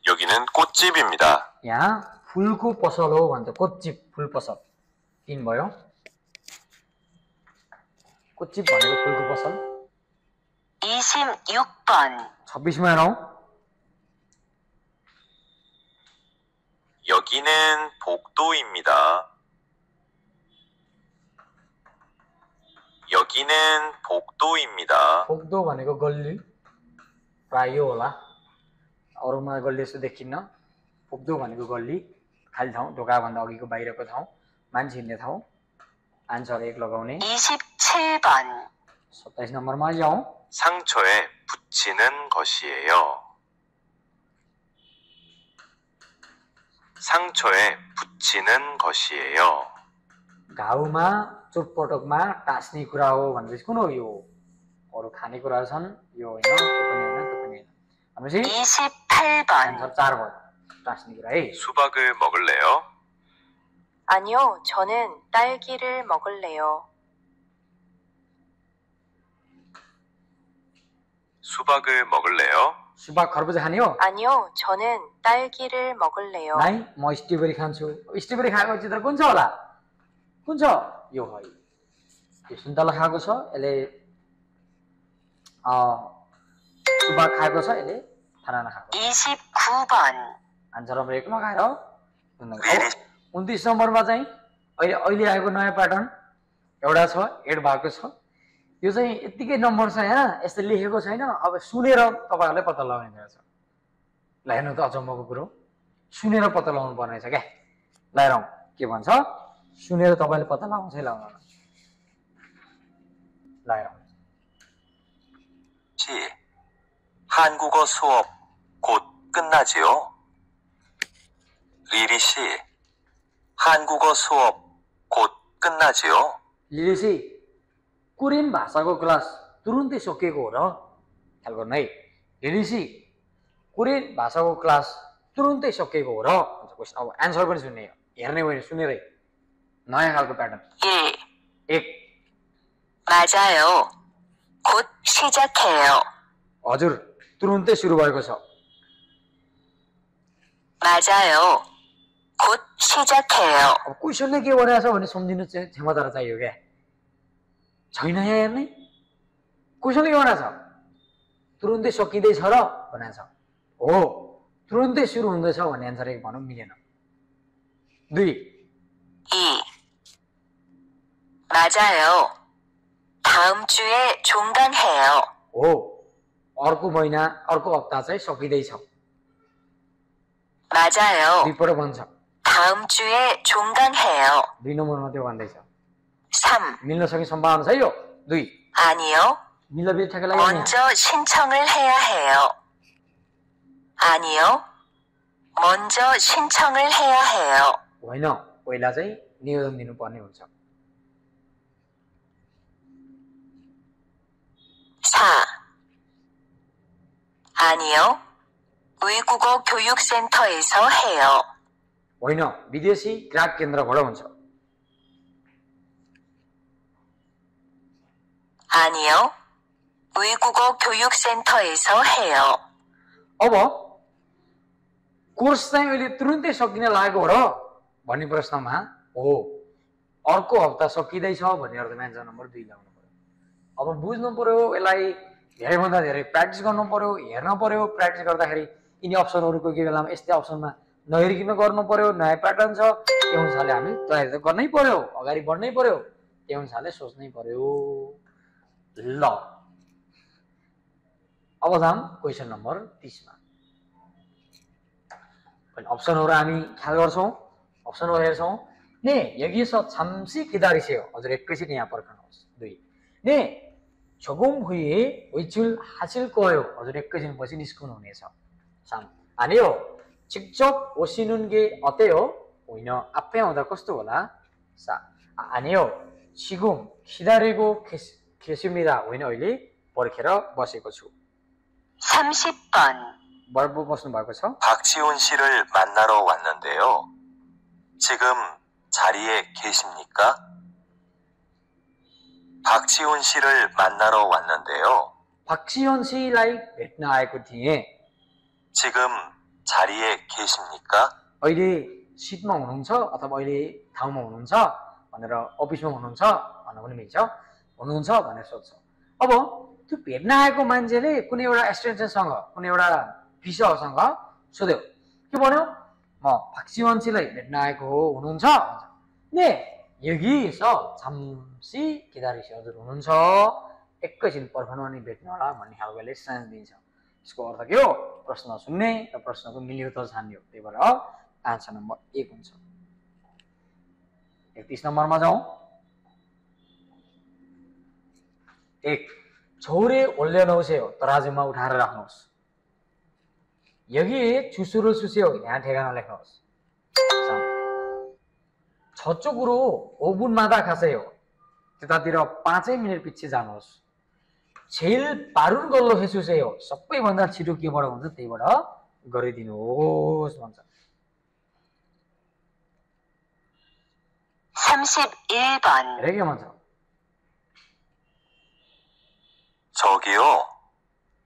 여기는 꽃집입니다. यहाँ फुलको पसल हो भन्छ कोचिप फुल पसल 3 भयो कोचिप भनेको फुलको पसल 26번. 26 मा हेरौँ 여기는 복도입니다. 여기는 복도입니다. पोक्दो भनेको गल्ली प्राय यो होला अरूमा गल्ली यस्तो देखिन्न पोक्दो भनेको गल्ली खाली ठाउँ ढोकाभन्दा अघिको बाहिरको ठाउँ मान्छे हिँड्ने ठाउँ आन्सर 1 लगाउने 27번. 27 नम्बरमा जाउँ 상처에 붙이는 것이에요. 상처에 붙이는 것이에요. घाउमा चोटपटकमा टाँस्ने कुरा हो भनेपछि कुन हो यो अरू खानेकुराहरू छन् यो होइन त्यो पनि होइन त्यो पनि होइन भनेपछि 28번. आन्सर 4 भयो टाँस्ने कुरा है 수박을 먹을래요? 아니요, 저는 딸기를 먹을래요. 수박을 먹을래요? सुबाक खरबुजा खाने हो 아니요, 저는 딸기를 먹을래요. नाइ म स्ट्रबेरी खान्छु स्ट्रबेरी खाएको चित्र कुन छ होला कुन छ यो है यो सुन्तला खाएको छ यसले सुबाक खाएको छ यसले बनाना खाएको 29번. आन्सर नम्बर 1 लगाएर 29 नम्बरमा चाहिँ अहिले आएको नयाँ प्याटर्न एउटा छ एड भएको छ यो चाहिँ यतिकै नम्बर छ यहाँ यस्तो लेखेको छैन अब सुनेर तपाईहरुले पत्ता लगाउने कुरा छ ल हेर्नु त अचम्मको कुरो सुनेर पत्ता लगाउनु पर्ने छ के ल हेरौँ के भन्छ सुनेर तपाईले पत्ता लगाउँछ लगाउन ल हेरौँ 씨, 한국어 수업 곧 끝나지요? 리리 씨, 한국어 수업 곧 끝나지요? लिलिसी कोरियन भाषाको क्लास तुरुन्तै सकिएको हो र ख्याल गर्नु है लिलिसी कोरियन भाषाको क्लास तुरुन्तै सकिएको हो र भन्छ क्वेशन अब आन्सर पनि सुन्ने हो हेर्ने होइन सुनेरै नयाँ खालको प्याटर्न 1. 1 맞아요. 곧 시작해요. हजुर तुरुन्तै सुरु भएको छ 맞아요. 곧 시작해요. अब क्वेसनले के भनेको छ भने सम्झिनु चाहिँ क्षमता र चाहियो क्या छैन यहाँ हेर्ने क्वेसनले के भनेको छ तुरुन्तै सकिँदैछ र भनेको छ हो तुरुन्तै सुरु हुँदैछ भन्ने एन्सर एक भनौँ मिलेन 2 2. 맞아요. 다음 주에 종강해요. हो अर्को महिना अर्को हप्ता चाहिँ सकिँदैछ 맞아요. दुईपल्ट भन्छ 다음 주에 종강해요. 2 नम्बरमा त्यो भन्दैछ 3. मिल्न सक्ने सम्भावना छ यो 2 아니요. मिल्न बित्थाकै ठ्याक्कै लाग्यो नि 먼저 신청을 해야 해요. 아니요. 먼저 신청을 해야 해요. होइन पहिला चाहिँ निवेदन दिनुपर्ने हुन्छ 4. 아니요. 외국어 교육센터에서 해요. होइन विदेशी ग्राहक केन्द्रबाट हुन्छ 아니요. 외국어 교육센터에서 해요. अब कोर्स चाहिँ अहिले तुरुन्तै सकिन लागेको हो र भन्ने प्रश्नमा हो अर्को हप्ता सकिँदैछ भन्ने अर्थमा एन्सर नम्बर 2 लगाउनु पर्यो अब बुझ्नु पर्यो यसलाई धेरैभन्दा धेरै प्र्याक्टिस गर्नु पर्यो हेर्न पर्यो प्र्याक्टिस गर्दाखेरि यिनी अप्सनहरुको के बेलामा यस्तै अप्सनमा नहेरिकन गर्नु पर्यो, नयाँ प्याटर्न छ, त्यो अनुसारले हामी तयारी त गर्नै पर्यो, अगाडि बढ्नै पर्यो, त्यो अनुसारले सोच्नै पर्यो। ल अब जाम क्वेसन नम्बर 30 मा। अप्सनहरु हामी ख्याल गर्छौं, अप्सनहरु हेर्छौं। ने यगिसो 잠시 기다리세요. हजुर एकैछिन यहाँ पर्खनुहोस्। 2 ने 조금 후에 외출하실 거예요. हजुर एकैछिन पछि निस्कनु हुनेछ। 3 아니요. 직접 오시는 게 어때요? होइन आफै आउँदा कस्तो होला? 4 아니요. 지금 기다리고 계십니다. होइन अहिले पर्खेर बसेको छु। 30번. 뭘 बस्नु भएको छ? 박지훈 씨를 만나러 왔는데요. 지금 자리에 계십니까? 박지훈 씨를 만나러 왔는데요. 박지현 씨लाई भेट्न आएको थिएँ। 지금 자리에 계십니까? अहिले सिटमा हुनुहुन्छ अथवा अहिले ठाउँमा हुनुहुन्छ भनेर अफिसमा हुनुहुन्छ भन्न पनि मिल्छ। हुनुहुन्छ भनेर सोध्छ। अब त्यो भेट्न आएको मान्छेले कुनै एउटा एस्टेन्सनसँग कुनै एउटा विषयसँग सोध्यो। के भन्यो? म 박지원 씨लाई भेट्न आएको हो, हुनुहुन्छ? ने 여기서 잠시 기다리세요. हजुर हुनुहुन्छ, एकैछिन पर्खनु अनि भेट्नु होला भन्ने खालकोले सेन्स दिन्छ। यसको अर्थ के हो? प्रश्न सुन्ने र प्रश्नको मिल्यो त छान्ने हो। त्यही भएर आन्सर नम्बर 1 हुन्छ। 31 नम्बरमा जाउँ। 1 저울에 올려놓으세요. तराजुमा उठाएर राख्नुहोस्। 여기에 주소를 쓰세요. यहाँ ठेगाना लेख्नुहोस्। 저쪽으로 5분마다 가세요. त्यतातिर 5 मिनेट पछि जानुहोस्। 제일 빠른 걸로 해주세요. सबैभन्दा छिटो केबाट हुन्छ त्यहीबाट गरिदिनुहोस् भन्छ। 31번. हेरे के भन्छ? 저기요.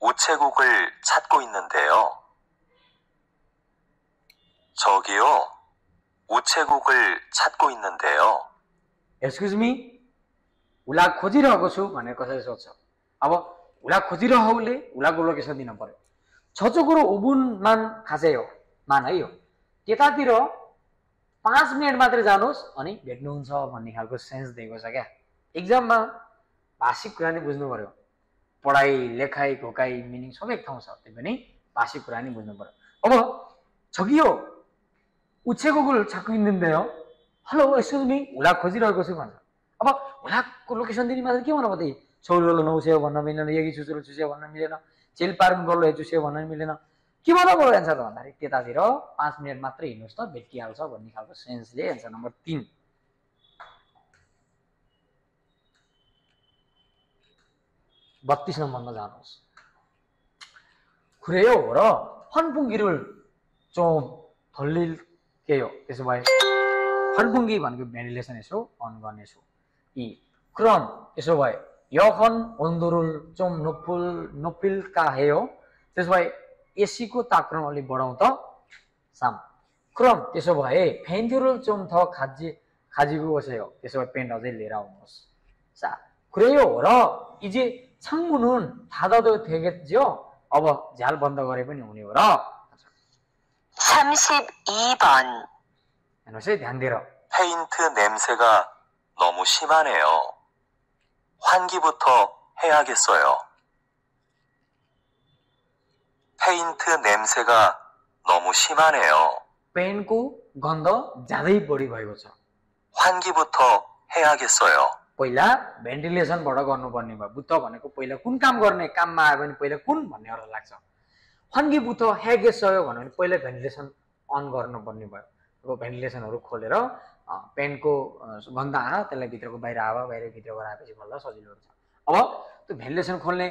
우체국을 찾고 있는데요. 저기요. 우체국을 찾고 있는데요. Excuse me? उसलाई खोजिरहेको छु भनेर कसैले सोध्छ। अब उसलाई खोजिरहेकोले उसलाई लोकेसन दिन पर्यो। 저쪽으로 5분만 가세요. मान है यो। त्यतातिर 5 मिनेट मात्रै जानुहोस् अनि भेट्नुहुन्छ भन्ने खालको सेन्स दिएको छ क्या। एक्जाममा भाषिक कुरा नै बुझ्नु पर्यो। पढाइ, लेखाइ, घोकाइ, मिनिङ सबै एक ठाउँ छ। त्यही पनि भाषिक कुरा नै बुझ्नु पर्यो। अब 저기요. 우체국을 찾고 있는데요. हेलो एक्सक्यूज मी, उसलाई खोजिरहेको छु भन्छ। अब उसलाई लोकेसन दिने मात्र के भन्नु पर्यो? छौलो नौसेयो भन्न मिलेन, यगी छुचुरो छुस्यो भन्न मिलेन, चेल पारुन गल्लो हेचुस्यो भन्न मिलेन। के भन्नु पर्यो एन्सर भन्दाखेरि त्यतातिर 5 मिनेट मात्रै हिँड्नुहोस् त भेटिहाल्छ भन्ने खालको सेन्सले एन्सर नम्बर 3। 32 नम्बरमा जानुहोस्। 그래요. र 환풍기를 좀 돌릴게요. त्यसो भए 환풍기 भनेको भेन्टिलेसन यसो अन गर्ने छु। 그럼 त्यसो भए 에어컨 온도를 좀 높일까 해요. त्यसो भए एसीको तापक्रम अलि बढाउँ त। 3 그럼 त्यसो भए 펜트를 좀 더 가지고 오세요. त्यसो भए पेन्ट अझै लिएर आउनुहोस्। 자, 그래요. र 이제 창문은 닫아도 되겠죠? अब झ्याल बन्द गरे पनि हुने हो र। 32번. हेर्नुहोस् है ध्यान दिएर। 페인트 냄새가 너무 심하네요. 환기부터 해야겠어요. 페인트 냄새가 너무 심하네요. पेनको गन्ध ज्यादै बढी भएको छ। 환기부터 해야겠어요. पहिला भेन्टिलेसनबाट गर्नुपर्ने भयो। बुत्त भनेको पहिला कुन काम गर्ने, काममा आयो भने पहिला कुन भन्ने अर्थ लाग्छ। 환기부터 해야겠어요 भन्यो भने पहिला भेन्टिलेसन अन गर्नुपर्ने भयो। अब भेन्टिलेसनहरू खोलेर पेनको गन्ध आयो, त्यसलाई भित्रको बाहिर आयो, बाहिर भित्रको आएपछि बल्ल सजिलो हुन्छ। अब त्यो भेन्टिलेसन खोल्ने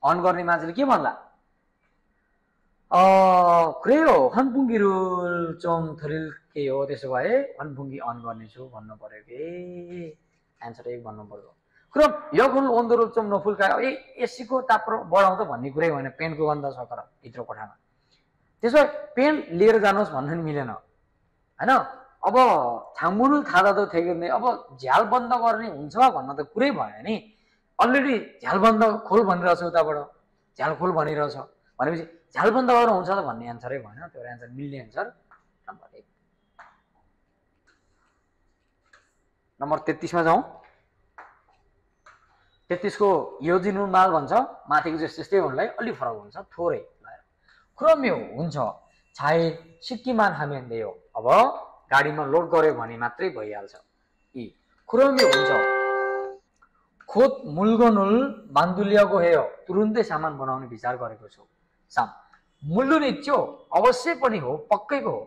अन गर्ने मान्छेले के भन्ला? 그래요. 환풍기를 좀 드릴게요. त्यसो भए 환풍기 अन गर्नेछु भन्नु पर्यो कि एन्सर 1 भन्नु पर्यो। 그럼 에어컨 온도를 좀 높일까요? एसीको तापक्रम बढाउँ त भन्ने कुरै होइन। पेनको गन्ध छ तर भित्र कोठामा। त्यसो भए पेन लिएर जानुहोस् भन्नु नि मिलेन हैन। अब 창문을 닫아도 되겠네। अब झ्याल बन्द गर्ने हुन्छ भन्न त कुरै भएन नि। अलरेडी झ्याल बन्द खोल भनिरहेछ उताबाट, झ्याल खोल भनिरहेछ भनेपछि झ्याल बन्द गरेर हुन्छ त भन्ने एन्सरै भएन। त्यो एन्सर मिल्ने एन्सर नम्बर 1। नम्बर 33 मा जाउँ। 33 को योजिनुमाल भन्छ, माथिको जस्तै हुनलाई अलि फरक हुन्छ थोरै। खुरम्यो हुन्छ, छाए सिक्किमान हामेन्देयो। अब गाडीमा लोड गर्यो भने मात्रै भइहाल्छ। इ खुरम्यो हुन्छ, खोत मुल्गनुल बान्दुलियाको हेयो, तुरुन्तै सामान बनाउने विचार गरेको छु। साम मुल्लु निच्यो अवश्य पनि हो, पक्कैको हो।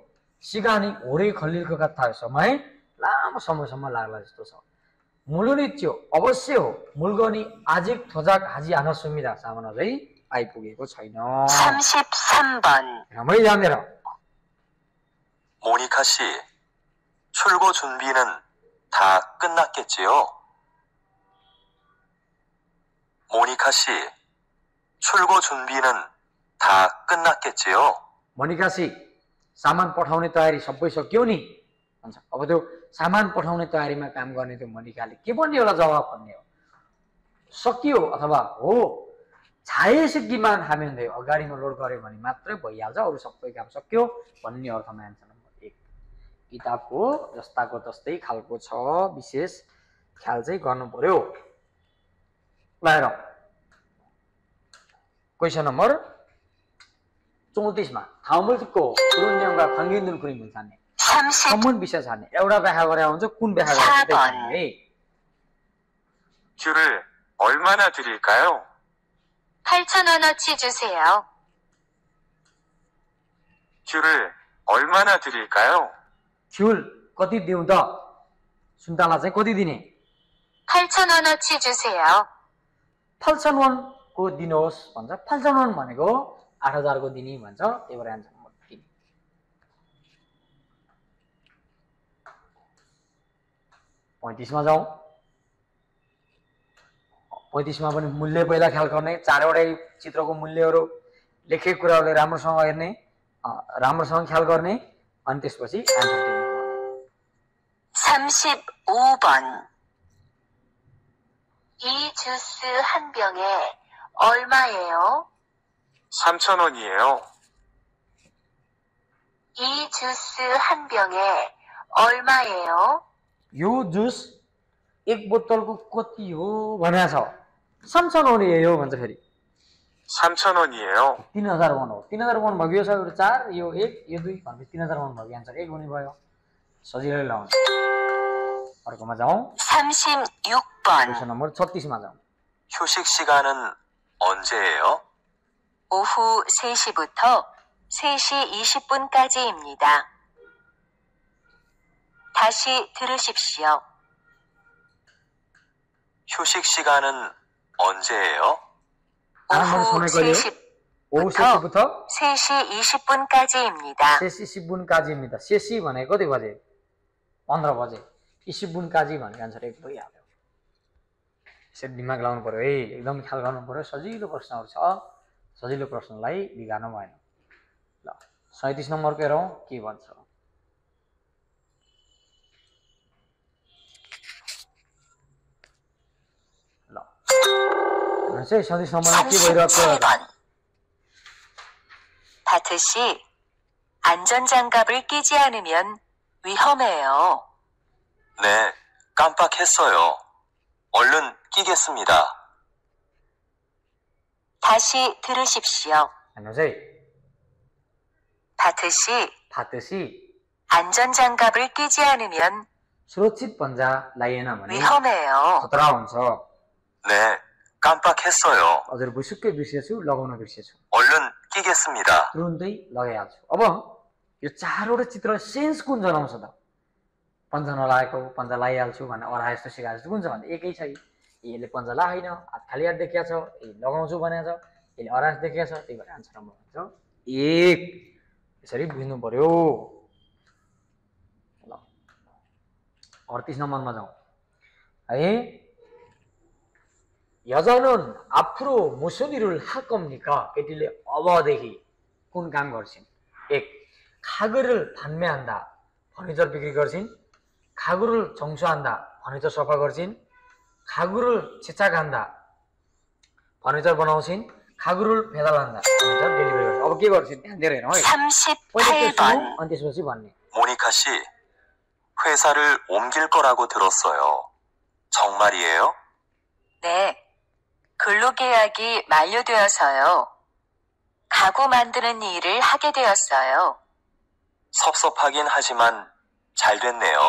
सिगानी होरे खलिलको कथा समय लामो समयसम्म लाग्ला जस्तो छ। मुल्लु निच्यो अवश्य हो, मुल्गनी आजिक थोजाक हाजी हान सुमिदा सामान अझै आइपुगेको छैन। 33번. राम्रै जानेर। 모니카 씨, 출고 준비는 다 끝났겠지요? 모니카 씨, 출고 준비는 다 끝났겠지요? मोनिका सी, सामान पठाउने तयारी सबै सक्यो नि भन्छ। अब त्यो सामान पठाउने तयारीमा काम गर्ने त्यो मोनिकाले के भन्ने होला, जवाब भन्ने हो, सकियो अथवा हो। छाए सिक्किमान हामेन्दै, अगाडिमा लोड गर्यो भने मात्रै भइहाल्छ, अरू सबै काम सक्यो भन्ने अर्थमा आन्सर नम्बर 1। किताबको जस्ताको तस्तै खालको छ, विशेष ख्याल चाहिँ गर्नु पर्यो। ल हेर, क्वेसन नम्बर 34 मा थाउमुल्को तुरुन्यौगा खङ्गिन्दुन कुरी मुल्छाने 34번. कमन विषय छाने एउटा व्याख्या गरे हुन्छ, कुन व्याख्या गरे है। 귤을 얼마나 드릴까요? 8,000원어치 주세요. 귤을 얼마나 드릴까요? 귤 कति दिउँ त, सुन्तला चाहिँ कति दिने। 8,000원어치 주세요. 8,000 को दिनुहोस् भन्छ। 8,000 भनेको 8,000 को दिने भन्छ। त्यही भएर आन्सर नम्बर 3। 35 मा जाउँ। 35 मा पनि मूल्य पहिला ख्याल गर्ने, चारवटै चित्रको मूल्यहरू लेखेको कुराहरूले राम्रोसँग हेर्ने, राम्रोसँग ख्याल गर्ने, अनि त्यसपछि आन्सर दिने। 35번. 이 주스 한 병에 얼마예요? 3,000원이에요. 이 주스 한 병에 얼마예요? यो जुस एक बोतलको कति हो भनेको छ। 3,000 भन्छ। फेरि 3,000원이에요. 3,000 वन हो। 3,000 वन भयो, यो 4, यो 1, यो 2 भनेपछि 3,000 वन भयो। आन्सर 1 हुने भयो। सजिलै लाउनु। अर्कोमा जाउँ। 36번. क्वेसन नम्बर 36 मा जाउँ। 휴식 시간은 언제예요? 오후 3시부터 3시 20분까지입니다. 다시 들으십시오. 휴식 시간은 언제예요? 오후 오후 3시부터 3시 20분까지입니다. 3시 10분까지입니다. 3시 भनेको कति बजे? 15 बजे। 20분까지 भनेको आन्सर 1 भइहाल्यो। यसरी दिमाग लाउनु पर्यो है, एकदम ख्याल गर्नु पर्यो। सजिलो प्रश्नहरू छ, सजिलो प्रश्नलाई बिगार्नु भएन। ल 37 नम्बरको हेरौँ के भन्छ। ल 37 नम्बरमा के भइरहेको छ। 37번. 바트 씨, 안전장갑을 끼지 않으면 위험해요. 네, 깜빡했어요. 얼른 끼겠습니다. 다시 들으십시오. हेर्नुहोस् है, 바트 씨, फातेसी 안전장갑을 끼지 않으면 सुरक्षित पन्जा लाइएन भने 위험해요. खतरा हुन्छ। 네, 깜빡했어요. हजुर भुसुक्कै बिर्सेछु, लगाउन बिर्सेछु, 얼른 끼겠습니다. तुरुन्तै लगाइहाल्छु। अब यो चारवटा चित्र सेन्स कुन जनाउँछ त? पन्जा नलागेको, पन्जा लगाइहाल्छु भन्ने अरा यस्तो सिकाएको छ, कुन छ भने एकै छ। यसले पन्जा लगाएन, हात खाली हात देखिया छ, यसले लगाउँछु भनेको छ, यसले अरास देखिया छ। त्यही भएर आन्सर नम्बर हुन्छ 1। यसरी बुझ्नु पर्यो। ल 38 नम्बरमा जाउँ है। 여자는 앞으로 무슨 일을 할 겁니까? केटीले अबदेखि कुन काम गर्छिन्? 1. खागर을 판매한다, फर्निचर बिक्री गर्छिन्। खागु를 정수한다, फर्निचर सफा गर्छिन्। खागु를 제작한다, फर्निचर बनाउँछिन्। 가구를 배달한다. भनिन्छ डेलिभरी गर्छ। अब के गर्छ ध्यान दिएर हेरौँ है। पहिलो 38번. अनि त्यसपछि भन्ने। 모니카 씨, 회사를 옮길 거라고 들었어요. 정말이에요? 네. 근로계약이 만료되어서요. 가구 만드는 일을 하게 되었어요. 섭섭하긴 하지만 잘 됐네요.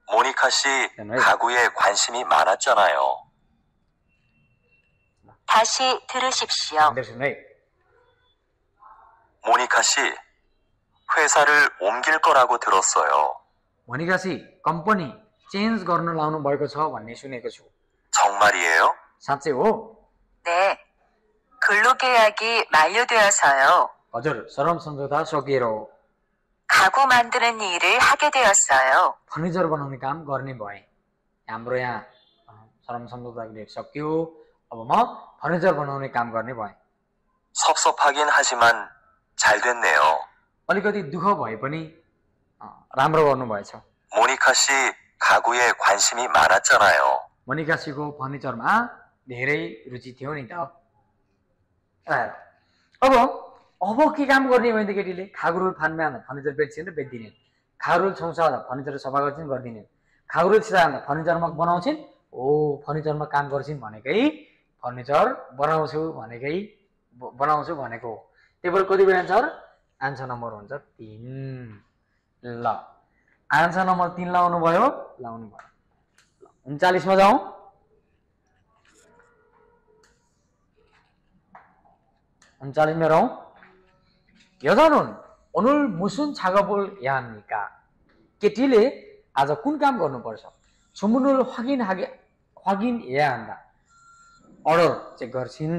모니카 씨 가구에 관심이 많았잖아요. 다시 들으십시오. 안 되시네. 모니카 씨, 회사를 옮길 거라고 들었어요. मोनिका सी कम्पनी चेन्ज गर्न लाउनु भएको छ भन्ने सुनेको छु। 정말이에요? साँच्चै हो? 네. 근로계약이 만료되어서요. हजुर, श्रम सम्झौता सकिएर हो। 가구 만드는 일을 하게 되었어요. फर्निचर बनाउने काम गर्ने भएँ। हाम्रो यहाँ श्रम सम्झौता अग्रिमेन्ट सकियो। अब म फर्निचर बनाउने काम गर्ने भएँ। 섭섭하긴 하지만 잘 됐네요. अलिकति दुःख भए पनि राम्रो गर्नुभएछ। 모니카 씨 가구에 관심이 많았잖아요. मोनिका सीको फर्निचरमा धेरै रुचि थियो नि त। अब के काम गर्ने भने त केटीले खागुरुल फान्मे आउँदा फर्निचर बेच्छिन् र बेच्दिनन्। खागुरुल छौँछ आउँदा फर्निचर सफा गर्छिन् गर्दिनन्। खागुरुल छिरा आउँदा फर्निचरमा बनाउँछिन्। फर्निचरमा काम गर्छिन् भनेकै फर्निचर बनाउँछु भनेको हो। त्यही भएर कति भयो आन्सर? आन्सर नम्बर हुन्छ 3। ल आन्सर नम्बर 3 लाउनु भयो। 39मा जाउँ। 여자는 오늘 무슨 작업을 해야 합니까? केटीले आज कुन काम गर्नुपर्छ? 주문을 확인해야 한다. अर्डर चेक गर्छिन्।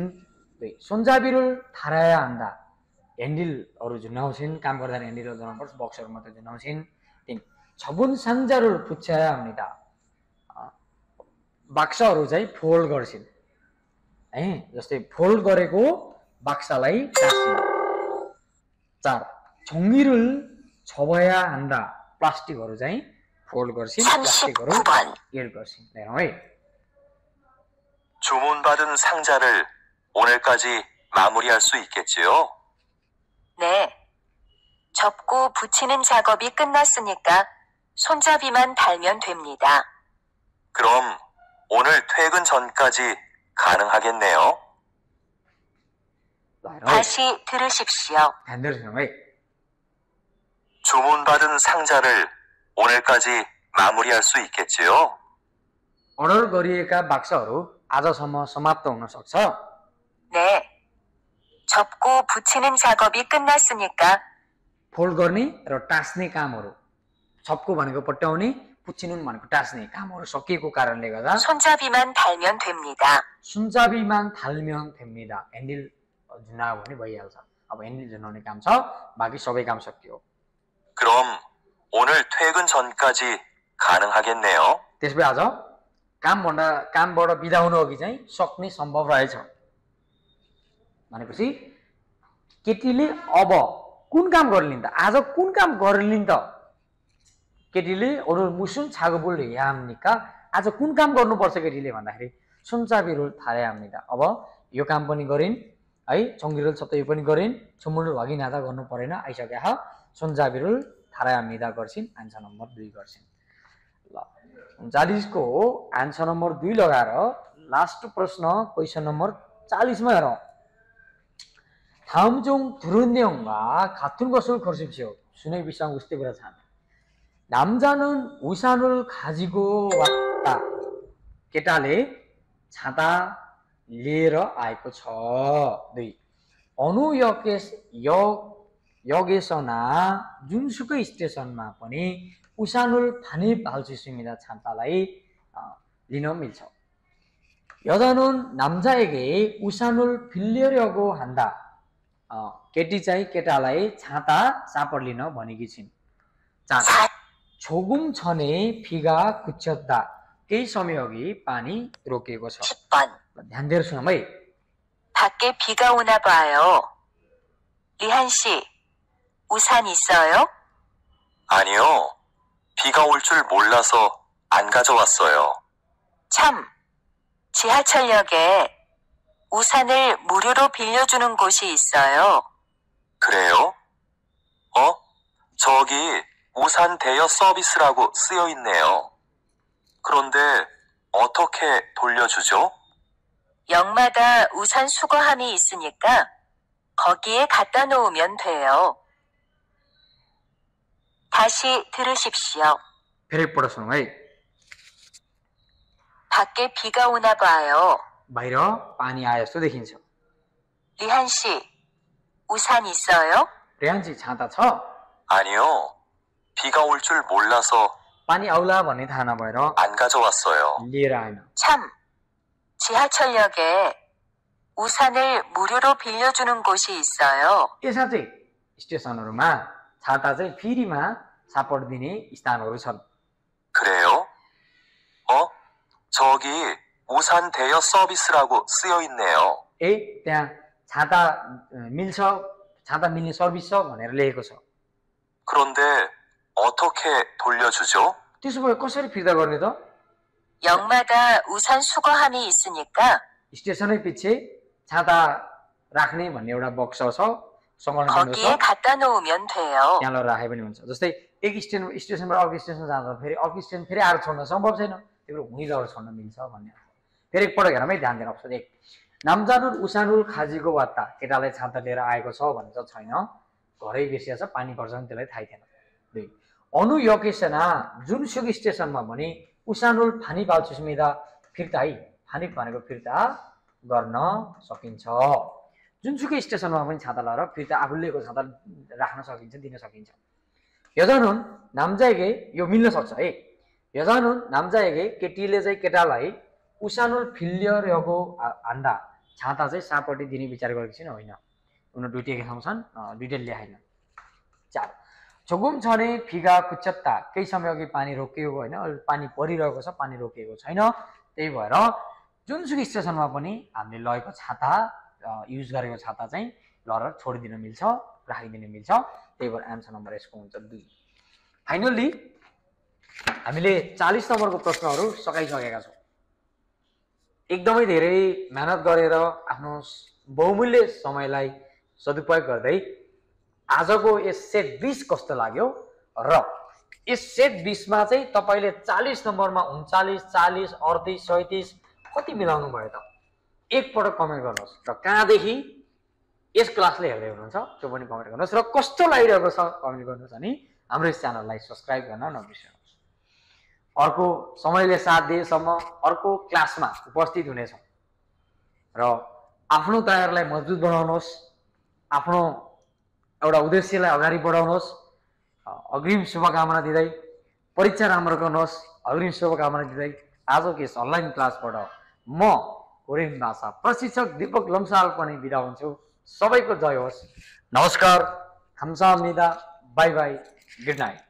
손잡이를 달아야 한다. 앤딜हरू जुनाउँछिन्। काम गर्दा 앤딜हरू जुनाउनुपर्छ। बक्सहरू मात्रै जुनाउँछिन्। 접은 상자를 붙여야 합니다. बाक्साहरू चाहिँ फोल्ड गर्छिन्। जस्तै फोल्ड गरेको बाक्सालाई टाँस्छिन्। 4. 종이를 접어야 한다. प्लास्टिकहरू चाहिँ फोल्ड गर्छिन्। प्लास्टिकहरू 39번. 일 गर्छिन्। हेरौँ है। 주문받은 상자를 오늘까지 마무리할 수 있겠지요? 네. 접고 붙이는 작업이 끝났으니까 손잡이만 달면 됩니다. 그럼 오늘 퇴근 전까지 가능하겠네요. 다시 들으십시오. 안 들으시나요? 주문받은 상자를 오늘까지 마무리할 수 있겠지요? अर्डर गरिएका बाक्साहरू आजसम्म समाप्त हुन सक्छ? 네. 접고 붙이는 작업이 끝났으니까 फोल्ड गर्ने र टाँस्ने कामहरू, छपको भनेको पट्याउने, पुच्छिनुन भनेको टाँस्ने कामहरू सकिएको कारणले गर्दा 손잡이만 달면 됩니다. सुनचाबीमा थाल्मियन 됩니다. ह्यान्डल जुनायो भने भइहाल्छ। अब ह्यान्डल जुनाउने काम छ, बाँकी सबै काम सकियो। 그럼 오늘 퇴근 전까지 가능하겠네요. त्यसपछि आज कामबाट बिदा हुनु अघि चाहिँ सक्ने सम्भव रहेछ। भनेपछि केटीले अब कुन काम गर्लिन् त? आज कुन काम गर्लिन् त? केटीले ओनर मुसुन छागोबुल यामनिका आज कुन काम गर्नुपर्छ केटीले भन्दाखेरि सुनचाबीरुल थारे यामनिका। अब यो काम पनि गरिन् है, चङ्गिरुल सबै पनि गरिन्, छुमुल भागी नाता गर्नु परेन, आइसक्या ह। सुनचाबीरुल थारे यामनिका गर्छिन्। आन्सर नम्बर 2 गर्छिन्। ल 39 को आन्सर नम्बर 2 लगाएर लास्ट प्रश्न क्वेशन नम्बर 40 मा हेरौँ। 다음 중 들은 내용과 같은 것을 고르십시오. 순회 비상 우스테브라 산. 남자는 우산을 가지고 왔다. केटाले छाता लिएर आएको छ। 2. अनु 역에서나 जुनसुकै स्टेसनमा पनि 우산을 반입할 수 있습니다. छातालाई लिन मिल्छ। 여자는 남자에게 우산을 빌려려고 한다. केटी चाहिँ केटालाई छाता चापर लिन भनेकी छिन्। 조금 전에 비가 그쳤다. केही समय अघि पानी रोकिएको छ। 10번. ध्यान दिएर सुनौँ है। 밖에 비가 오나 봐요. 리한 씨, 우산 있어요? 아니요. 비가 올 줄 몰라서 안 가져왔어요. 참, 지하철역에 우산을 무료로 빌려주는 곳이 있어요. 그래요? 저기 우산 대여 서비스라고 쓰여 있네요. 그런데 어떻게 돌려주죠? 역마다 우산 수거함이 있으니까 거기에 갖다 놓으면 돼요. 다시 들으십시오. फेरि एकपल्ट सुनौँ है। 밖에 비가 오나 봐요. बाहिर पानी आए जस्तो देखिन्छ। 리한 씨, 우산 있어요? रेहानजी छाता छ? 아니요. 비가 올 줄 몰라서 पानी आउला भन्ने थाहा नभएर 안 가져왔어요. लिएर आएन। 참, 지하철역에 우산을 무료로 빌려주는 곳이 있어요. यसमा चाहिँ स्टेसनहरूमा छाता चाहिँ फ्रीमा सापट दिने स्थानहरू छन्। 그래요? 저기 우산 대여 서비스라고 쓰여 있네요. त्यहाँ छाता मिल्ने सर्भिस छ भनेर लेखेको छ। 그런데 어떻게 돌려주죠? त्यसो भए कसरी फिर्ता गर्ने त? 역마다 우산 수거함이 있으니까 स्टेसनै पछि छाता राख्ने भन्ने एउटा बक्स छ, सङ्कलन केन्द्र 거기에 छ, 갖다 놓으면 돼요. त्यहाँ लगेर राखे पनि हुन्छ। जस्तै एक स्टेसनबाट अर्को स्टेसन जाँदा फेरि अर्को स्टेसन फेरि आएर छोड्न सम्भव छैन, त्यही भएर हुँदै लगेर छोड्न मिल्छ भन्ने। फेरि एकपल्ट हेरौँ है, ध्यान दिएर। अप्सन 1, नामजानुर उसानुर खाजीको वार्ता, केटाले छाता लिएर आएको छ भने चाहिँ छैन, घरै बेसिया छ, पानी पर्छ भने त्यसलाई थाहै थिएन। 2, अनु यकेसना जुनसुकै स्टेसनमा पनि उसानुल फानी पाल्छुस्मिदा फिर्ता है, फानी भनेको फिर्ता गर्न सकिन्छ। जुनसुकै स्टेसनमा पनि छाता लगाएर फिर्ता आफूले लिएको छाता राख्न सकिन्छ, दिन सकिन्छ। यजानुन नामजाएगे, यो मिल्न सक्छ है। यजानुन नामजाएगे, केटीले चाहिँ केटालाई उसानुल फिल्यरको हान्दा छाता चाहिँ सापट्टि दिने विचार गरेको छैन, होइन। उनीहरू दुइटै ठाउँ छन्, दुइटै ल्याएन। 4, जोगुम छने फिगा कुचत्ता, केही समय अघि पानी रोकिएको होइन, पानी परिरहेको छ, पानी रोकिएको छैन, त्यही भएर जुनसुकै स्टेसनमा पनि हामीले लगेको छाता, युज गरेको छाता चाहिँ लगेर छोडिदिन मिल्छ, राखिदिन मिल्छ। त्यही भएर आन्सर नम्बर यसको हुन्छ 2। फाइनल्ली हामीले 40 नम्बरको प्रश्नहरू सकाइसकेका छौँ। एकदमै धेरै मेहनत गरेर आफ्नो बहुमूल्य समयलाई सदुपयोग गर्दै आजको यस सेट 20 कस्तो लाग्यो र यस सेट 20 मा चाहिँ तपाईले 40 नम्बरमा 39, 40, 38, 37 कति मिलाउनु भयो त? एकपटक कमेन्ट गर्नुहोस् र कहाँदेखि यस क्लासले हेर्दै हुनुहुन्छ त्यो पनि कमेन्ट गर्नुहोस् र कस्तो लागिरहेको छ कमेन्ट गर्नुहोस् अनि हाम्रो यस च्यानललाई सब्स्क्राइब गर्न नबिर्सनुहोस्। अर्को समयले साथ दिएसम्म अर्को क्लासमा उपस्थित हुनेछौँ र आफ्नो तयारीलाई मजबुत बनाउनुहोस्, आफ्नो एउटा उद्देश्यलाई अगाडि बढाउनुहोस्। अग्रिम शुभकामना दिँदै परीक्षा राम्रो गर्नुहोस्, अग्रिम शुभकामना दिँदै आजको यस अनलाइन क्लासबाट म कोरियन भाषा प्रशिक्षक दीपक लम्साल पनि बिदा हुन्छु। सबैको जय होस्। नमस्कार, हमसामिदा, बाई बाई, गुड नाइट।